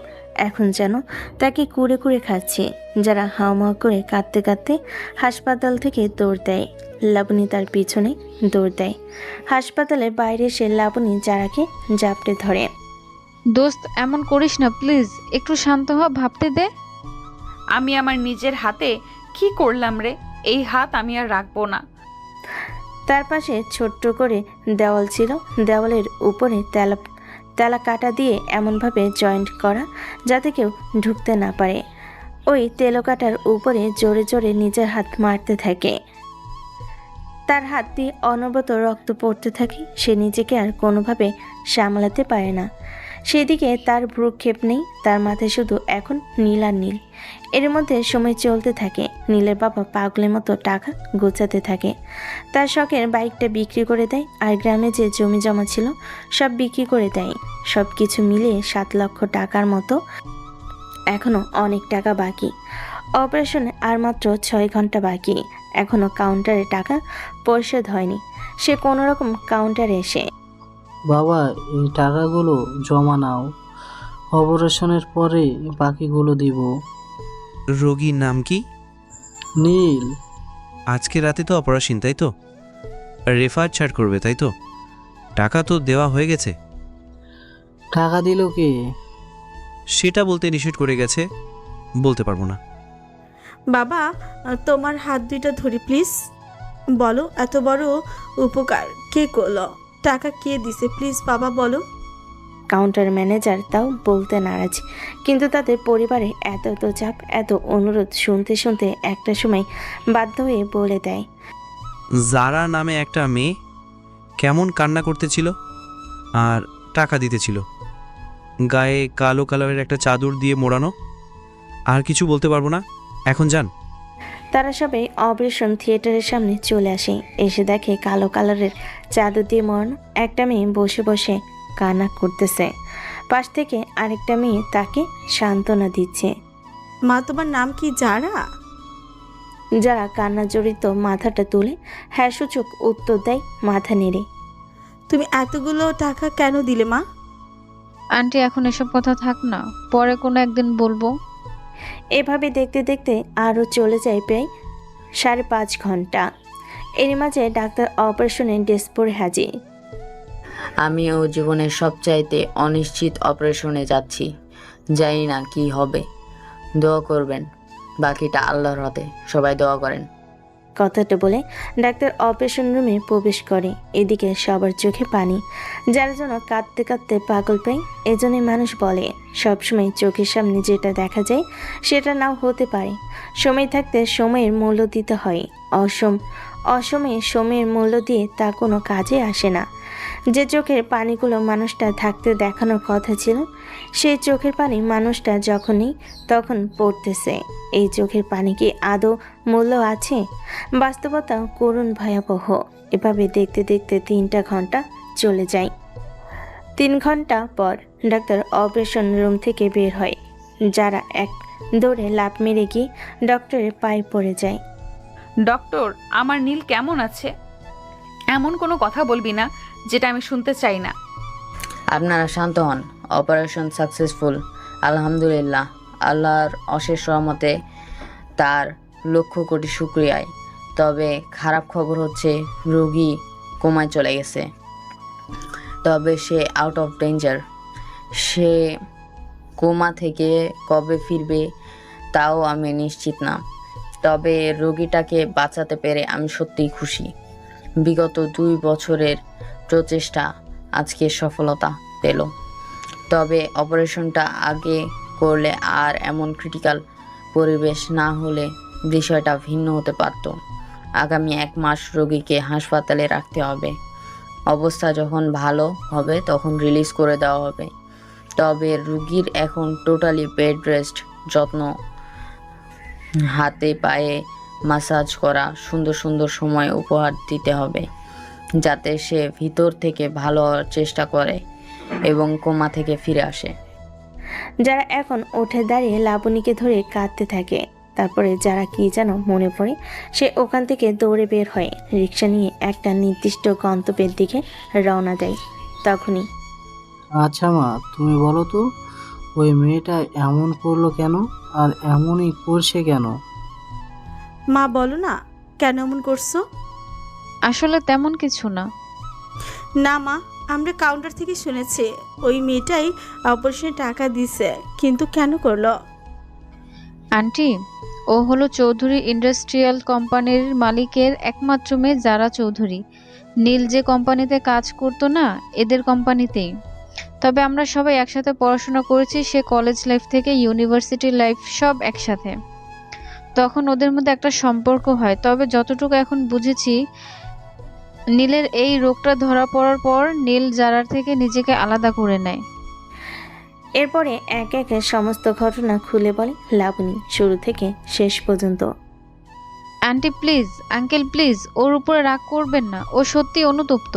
এখন যেন তাকে কুড়ে কুড়ে খাচ্ছে। যারা হাওমাও করে কাঁদতে কাঁদতে হাসপাতাল থেকে দৌড় দেয়। লাবণী তার পিছনে দৌড় দেয়। হাসপাতালের বাইরে সে লাবণী যারাকে জাপটে ধরে। দোস্ত এমন করিস না প্লিজ, একটু শান্ত হ, ভাবতে দে। আমি আমার নিজের হাতে কি করলাম রে? এই হাত আমি আর রাখবো না। তার পাশে ছোট্ট করে দেওয়াল ছিল। দেওয়ালের উপরে তেলা কাটা দিয়ে এমনভাবে জয়েন্ট করা যাতে কেউ ঢুকতে না পারে। ওই তেলকাটার উপরে জোরে জোরে নিজের হাত মারতে থাকে। তার হাত দিয়ে অনবরত রক্ত পড়তে থাকে। সে নিজেকে আর কোনোভাবে সামলাতে পারে না। সেদিকে তার ভ্রুক্ষেপ নেই, তার মাথায় শুধু এখন নীল আর নীল। এর মধ্যে সময় চলতে থাকে। নীলের বাবা পাগলের মতো টাকা গোছাতে থাকে। তার শখের বাইকটা বিক্রি করে দেয় আর গ্রামে যে জমি জমা ছিল সব বিক্রি করে দেয়। সব কিছু মিলিয়ে 7 লক্ষ টাকার মতো। এখনও অনেক টাকা বাকি। অপারেশনে আর মাত্র 6 ঘন্টা বাকি। এখনও কাউন্টারে টাকা পরিশোধ হয়নি। সে কোনোরকম কাউন্টারে এসে, বাবা এই টাকাগুলো জমা নাও, অপারেশনের পরে বাকিগুলো দিব। রোগীর নাম কি? নীল। আজকে রাতে তো অপারেশন, তাই তো? রেফার ছাড় করবে, তাই তো? টাকা তো দেওয়া হয়ে গেছে। টাকা দিল কে? সেটা বলতে নিষেধ করে গেছে, বলতে পারবো না। বাবা তোমার হাত দুইটা ধরি প্লিজ, বলো এত বড় উপকার কে করলো? টাকা কে দিছে প্লিজ বাবা বলো। কাউন্টার ম্যানেজার তাও বলতে নারাজ। কিন্তু তাদের পরিবারে এত চাপ, এত অনুরোধ শুনতে শুনতে একটা সময় বাধ্য হয়ে বলে দেয়। জারা নামে একটা মেয়ে কেমন কান্না করতেছিল আর টাকা দিতেছিল। গায়ে কালো কালারের একটা চাদর দিয়ে মোড়ানো। আর কিছু বলতে পারবো না, এখন যান। তারা সবাই অপারেশন থিয়েটারের সামনে চলে আসে। এসে দেখে কালো কালারের চাদর দিয়ে মোড়ানো একটা মেয়ে বসে বসে কান্না করতেছে। পাশ থেকে আরেকটা মেয়ে তাকে সান্ত্বনা দিচ্ছে। মা তোমার নাম কি? যারা? যারা কান্না জড়িত মাথাটা তুলে হ্যাঁ সূচক উত্তর দেয় মাথা নেড়ে। তুমি এতগুলো টাকা কেন দিলে মা? আন্টি এখন এসব কথা থাক না, পরে কোনো একদিন বলবো। এভাবে দেখতে দেখতে আরও চলে যায় প্রায় 5.5 ঘন্টা। এর মাঝে ডাক্তার অপারেশনের ডেস্ক পরে হাজির। আমিও জীবনের সবচাইতে অনিশ্চিত অপারেশনে যাচ্ছি, জানি না কি হবে। দোয়া করবেন, বাকিটা আল্লাহর হাতে, সবাই দোয়া করেন। কথাটা বলে ডাক্তার অপারেশন রুমে প্রবেশ করে। এদিকে সবার চোখে পানি, যারা যেন কাঁদতে কাঁদতে পাগল পায়। এজন্যই মানুষ বলে সবসময় চোখের সামনে যেটা দেখা যায় সেটা নাও হতে পারে। সময় থাকতে সময়ের মূল্য দিতে হয়। অসময়ে সময়ের মূল্য দিয়ে তা কোনো কাজে আসে না। যে চোখের পানিগুলো মানুষটা থাকতে দেখানোর কথা ছিল, সেই চোখের পানি মানুষটা যখনই তখন পড়তেছে। এই চোখের পানি কি আদৌ মূল্য আছে? বাস্তবতা করুণ ভয়াবহ। এভাবে দেখতে দেখতে 3টা ঘন্টা চলে যায়। 3 ঘন্টা পর ডাক্তার অপারেশন রুম থেকে বের হয়। যারা এক দৌড়ে লাফ মেরে গিয়ে ডক্টরের পায়ে পড়ে যায়। ডক্টর, আমার নীল কেমন আছে? এমন কোনো কথা বলবি না যেটা আমি শুনতে চাই না। আপনারা শান্ত হন। অপারেশন সাকসেসফুল, আলহামদুলিল্লাহ। আল্লাহর অশেষ রহমতে, তার লক্ষ কোটি শুক্রিয়ায়। তবে খারাপ খবর হচ্ছে রোগী কোমায় চলে গেছে। তবে সে আউট অফ ডেঞ্জার। সে কোমা থেকে কবে ফিরবে তাও আমি নিশ্চিত না। তবে রোগীটাকে বাঁচাতে পেরে আমি সত্যিই খুশি। বিগত 2 বছরের প্রচেষ্টা আজকে সফলতা পেল। তবে অপারেশনটা আগে করলে আর এমন ক্রিটিক্যাল পরিবেশ না হলে বিষয়টা ভিন্ন হতে পারত। আগামী 1 মাস রোগীকে হাসপাতালে রাখতে হবে। অবস্থা যখন ভালো হবে তখন রিলিজ করে দেওয়া হবে। তবে রোগীর এখন টোটালি বেড রেস্ট, যত্ন, হাতে পায়ে মাসাজ করা, সুন্দর সুন্দর সময় উপহার দিতে হবে যাতে সে ভিতর থেকে ভালো হওয়ার চেষ্টা করে এবং কোমা থেকে ফিরে আসে। যারা এখন উঠে দাঁড়িয়ে লাবণীকে ধরে কাঁদতে থাকে। তারপরে যারা কি যেন মনে পড়ে, সে ওখান থেকে দৌড়ে বের হয়ে রিক্সা নিয়ে একটা নির্দিষ্ট গন্তব্যের দিকে রওনা দেয়। তখনই আচ্ছা মা, তুমি বলো তো ওই মেয়েটা এমন করলো কেন, আর এমনই করছে কেন? মা বলো না কেন এমন করছো? আসলে তেমন কিছু না। না মা, আমরা কাউন্টার থেকে শুনেছি ওই মেয়েটাই অপারেশনে টাকা দিছে, কিন্তু কেন করলো? আন্টি, ও হলো চৌধুরী ইন্ডাস্ট্রিয়াল কোম্পানির মালিকের একমাত্র মেয়ে যারা চৌধুরী। নীল যে কোম্পানিতে কাজ করতো না, এদের কোম্পানিতেই। তবে আমরা সবাই একসাথে পড়াশোনা করেছি, সে কলেজ লাইফ থেকে ইউনিভার্সিটি লাইফ সব একসাথে। তখন ওদের মধ্যে একটা সম্পর্ক হয়। তবে যতটুকু এখন বুঝেছি, নীলের এই রোগটা ধরা পড়ার পর নীল জারার থেকে নিজেকে আলাদা করে নেয়। এরপরে একে একে সমস্ত ঘটনা খুলে বলে লাবণী, শুরু থেকে শেষ পর্যন্ত। আন্টি প্লিজ, আঙ্কেল প্লিজ, ওর উপরে রাগ করবেন না। ও সত্যি অনুতপ্ত।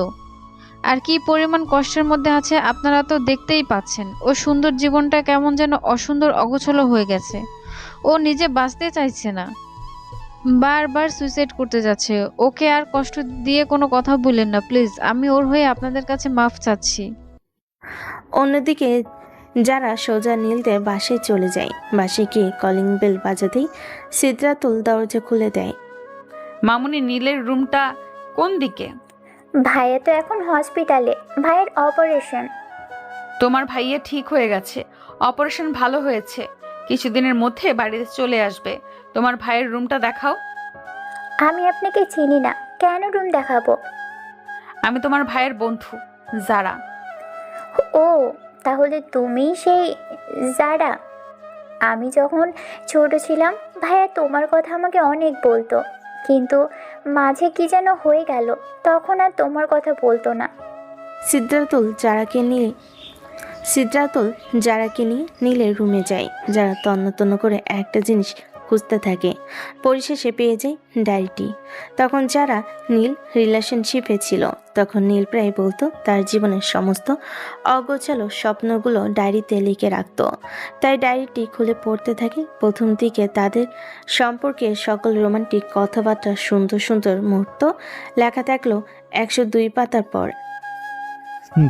আর কি পরিমাণ কষ্টের মধ্যে আছে আপনারা তো দেখতেই পাচ্ছেন। ও সুন্দর জীবনটা কেমন যেন অসুন্দর অগোছালো হয়ে গেছে। ও নিজে বাঁচতে চাইছে না, বারবার সুইসাইড করতে যাচ্ছে। ওকে আর কষ্ট দিয়ে কোনো কথা বললেন না প্লিজ। আমি ওর হয়ে আপনাদের কাছে মাফ চাচ্ছি। অন্যদিকে যারা সোজা নীলদের বাসায় চলে যায়। বাসায় গিয়ে কলিং বেল বাজাতেই সিদ্রাতুল দরজা খুলে দেয়। মামুনি, নীলের রুমটা কোন দিকে? ভাইয়া তো এখন হসপিটালে, ভাইয়ের অপারেশন। তোমার ভাইয়া ঠিক হয়ে গেছে, অপারেশন ভালো হয়েছে, কিছুদিনের মধ্যে বাড়িতে চলে আসবে। তোমার ভাইয়ের রুমটা দেখাও। আমি আপনাকে চিনি না, কেন রুম দেখাবো? আমি তোমার ভাইয়ের বন্ধু যারা। ও, তাহলে তুমি সেই যারা? আমি যখন ছোট ছিলাম ভাইয়া তোমার কথা আমাকে অনেক বলতো, কিন্তু মাঝে কি যেন হয়ে গেল, তখন আর তোমার কথা বলতো না। সিদ্ধাতুল যারাকে নিয়ে নীলের রুমে যায়। যারা তন্ন তন্ন করে একটা জিনিস খুঁজতে থাকে, পরিশেষে পেয়ে যায় ডায়েরিটি। তখন যারা নীল রিলেশনশিপে ছিল, তখন নীল প্রায় বলতো তার জীবনের সমস্ত অগোছালো স্বপ্নগুলো ডায়েরিতে লিখে রাখতো। তাই ডায়েরিটি খুলে পড়তে থাকে। প্রথম দিকে তাদের সম্পর্কে সকল রোমান্টিক কথাবার্তা, সুন্দর সুন্দর মুহূর্ত লেখা থাকলো 102 পাতার পর।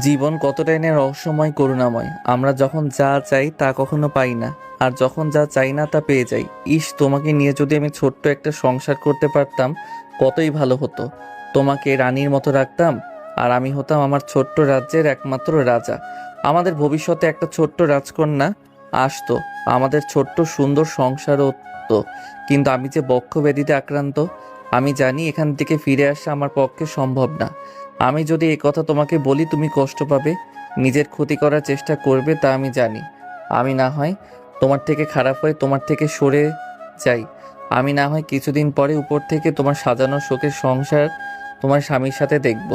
জীবন কতটাই না রহস্যময়, করুণাময়। আমরা যখন যা চাই তা কখনো পাই না, আর যখন যা চাই না তা পেয়ে যাই। তোমাকে নিয়ে যদি আমি ছোট্ট একটা সংসার করতে পারতাম কতই ভালো হতো। তোমাকে রানীর মতো রাখতাম, আর আমি হতাম আমার ছোট্ট রাজ্যের একমাত্র রাজা। আমাদের ভবিষ্যতে একটা ছোট্ট রাজকন্যা আসতো, আমাদের ছোট্ট সুন্দর সংসার হতো। কিন্তু আমি যে বক্ষব্যাধিতে আক্রান্ত, আমি জানি এখান থেকে ফিরে আসা আমার পক্ষে সম্ভব না। আমি যদি এই কথা তোমাকে বলি তুমি কষ্ট পাবে, নিজের ক্ষতি করার চেষ্টা করবে, তা আমি জানি। আমি না হয় তোমার থেকে খারাপ হয়ে তোমার থেকে সরে যাই। আমি না হয় কিছুদিন পরে উপর থেকে তোমার সাজানো শোকের সংসার তোমার স্বামীর সাথে দেখব।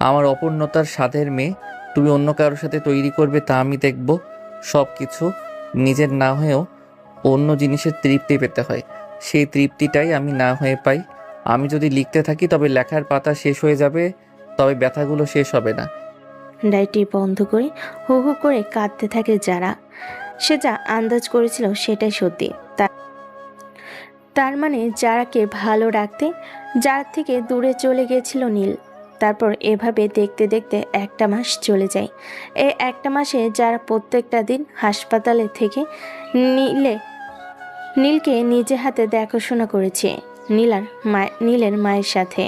আমার অপূর্ণতার স্বাদের মেয়ে তুমি অন্য কারোর সাথে তৈরি করবে, তা আমি দেখব। সব কিছু নিজের না হয়েও অন্য জিনিসের তৃপ্তি পেতে হয়, সেই তৃপ্তিটাই আমি না হয়ে পাই। আমি যদি লিখতে থাকি তবে লেখার পাতা শেষ হয়ে যাবে, তবে ব্যথাগুলো শেষ হবে না। ডায়েরিটি বন্ধ করে হু হু করে কাঁদতে থাকে যারা। সে যা আন্দাজ করেছিল সেটাই সত্যি। তার মানে যারাকে ভালো রাখতে যার থেকে দূরে চলে গিয়েছিল নীল। তারপর এভাবে দেখতে দেখতে একটা মাস চলে যায়। এই একটা মাসে যারা প্রত্যেকটা দিন হাসপাতালে থেকে নীলকে নিজে হাতে দেখাশোনা করেছে নীলের মায়ের সাথে।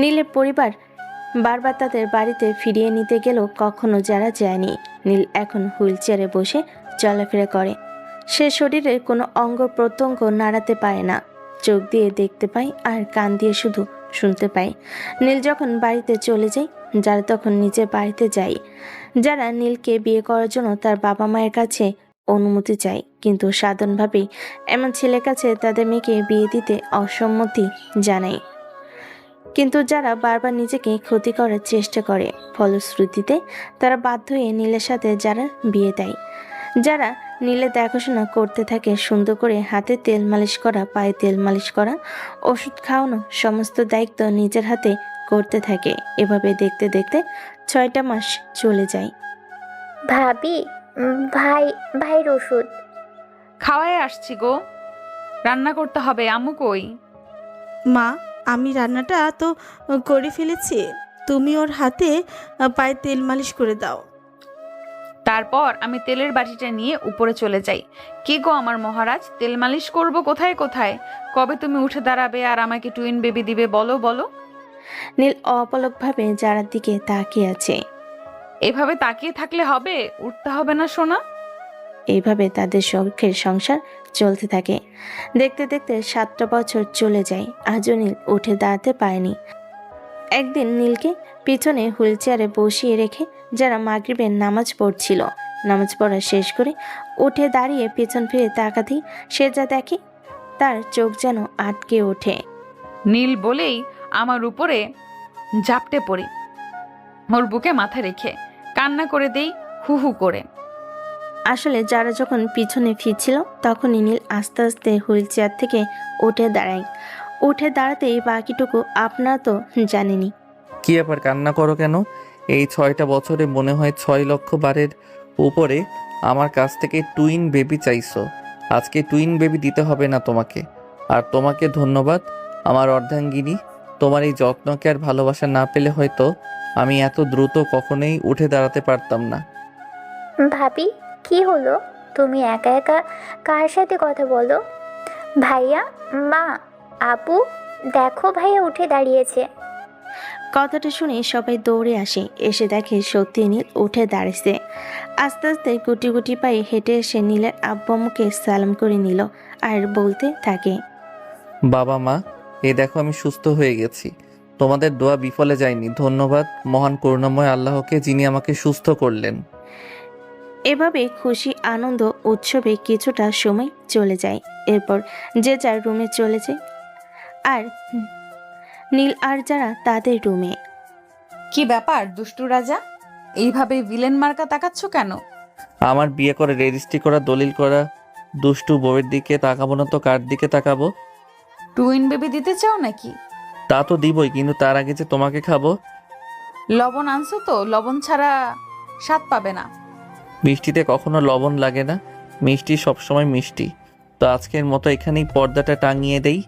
নীলের পরিবার বারবার তাদের বাড়িতে ফিরিয়ে নিতে গেলেও কখনো যারা যায়নি। নীল এখন হুইল চেয়ারে বসে চলাফেরা করে। সে শরীরের কোনো অঙ্গ প্রত্যঙ্গ নাড়াতে পারে না, চোখ দিয়ে দেখতে পায় আর কান দিয়ে শুধু শুনতে পায়। নীল যখন বাড়িতে চলে যায়, যারা তখন নিজের বাড়িতে যায়। যারা নীলকে বিয়ে করার জন্য তার বাবা মায়ের কাছে অনুমতি চায়, কিন্তু সাধারণভাবেই এমন ছেলের কাছে তাদের মেয়েকে বিয়ে দিতে অসম্মতি জানায়। কিন্তু যারা বারবার নিজেকে ক্ষতি করার চেষ্টা করে, ফলশ্রুতিতে তারা বাধ্য হয়ে নীলের সাথে যারা বিয়ে দেয়। যারা নীলের দেখাশোনা করতে থাকে, সুন্দর করে হাতে তেল মালিশ করা, পায়ে তেল মালিশ করা, ওষুধ খাওয়ানো, সমস্ত দায়িত্ব নিজের হাতে করতে থাকে। এভাবে দেখতে দেখতে 6টা মাস চলে যায়। ভাবি, ভাইয়ের ওষুধ খাওয়ায় আসছি গো, রান্না করতে হবে। আম্মু কই? মা, আমি রান্নাটা তো করে ফেলেছি, তুমি ওর হাতে পায়ে তেল মালিশ করে দাও। তারপর আমি তেলের বাটিটা নিয়ে উপরে চলে যাই। কি গো আমার মহারাজ, তেল মালিশ করব কোথায় কোথায়? কবে তুমি উঠে দাঁড়াবে আর আমাকে টুইন বেবি দিবে বলো বলো? নীল অপলকভাবে যারার দিকে তাকিয়ে আছে। এভাবে তাকিয়ে থাকলে হবে? উঠতে হবে না সোনা? এইভাবে তাদের শখের সংসার চলতে থাকে। দেখতে দেখতে 7টা বছর চলে যায়, আজও নীল উঠে দাঁড়াতে পারেনি। একদিন নীলকে পিছনে হুইল চেয়ারে বসিয়ে রেখে যারা মাগরিবের নামাজ পড়ছিল, নামাজ পড়া শেষ করে উঠে দাঁড়িয়ে পেছন ফিরে তাকাতেই সে যা দেখে তার চোখ যেন আটকে ওঠে। নীল বলেই আমার উপরে ঝাপটে পড়ি, ওর বুকে মাথা রেখে কান্না করে দেই হু হু করে। আসলে যারা যখন পিছনে ফিরছিল তখনই নীল আস্তে আস্তে হুইল চেয়ার থেকে উঠে দাঁড়ায়। উঠে দাঁড়াতেই বাকিটুকু আপনারা তো জানেনি। কি ব্যাপার, কান্না করো কেন? এই 6টা বছরে মনে হয় 6 লক্ষ বারের উপরে আমার কাছ থেকে টুইন বেবি চাইছো। আজকে টুইন বেবি দিতে হবে না তোমাকে। আর তোমাকে ধন্যবাদ আমার অর্ধাঙ্গিনী। তোমার এই যত্নকে আর ভালোবাসা না পেলে হয়তো আমি এত দ্রুত কখনোই উঠে দাঁড়াতে পারতাম না। ভাবি, কি হলো? তুমি একা একা কার সাথে কথা বলো? ভাইয়া, মা, আপু, দেখো ভাইয়া উঠে দাঁড়িয়েছে। কথাটা শুনে সবাই দৌড়ে আসে, এসে দেখে সত্যি নীল উঠে দাঁড়িয়েছে। আস্তে আস্তে গুটি গুটি পায়ে হেঁটে এসে নীলের আব্বু আম্মুকে সালাম করে নিল আর বলতে থাকে, বাবা মা, এই দেখো আমি সুস্থ হয়ে গেছি। তোমাদের দোয়া বিফলে যায়নি। ধন্যবাদ মহান করুণাময় আল্লাহকে, যিনি আমাকে সুস্থ করলেন। এভাবে খুশি আনন্দ উৎসবে কিছুটা সময় চলে যায়। এরপর যে যার রুমে চলে যায় আর নীল আর যারা তাদের রুমে। কি ব্যাপার দুষ্টু রাজা, এইভাবে ভিলেন মার্কা তাকাচ্ছ কেন? আমার বিয়ে করে রেজিস্ট্রি করা, দলিল করা দুষ্টু বউয়ের দিকে তাকাবো না তো কার দিকে তাকাবো? টুইন বেবি দিতে চাও নাকি? তা তো দিবই, কিন্তু তার আগে যে তোমাকে খাবো। লবণ আনছো তো? লবণ ছাড়া স্বাদ পাবে না। মিষ্টিতে কখনো লবণ লাগে না, মিষ্টি সবসময় মিষ্টি। তো আজকের মতো এখানেই পর্দাটা টাঙিয়ে দেই।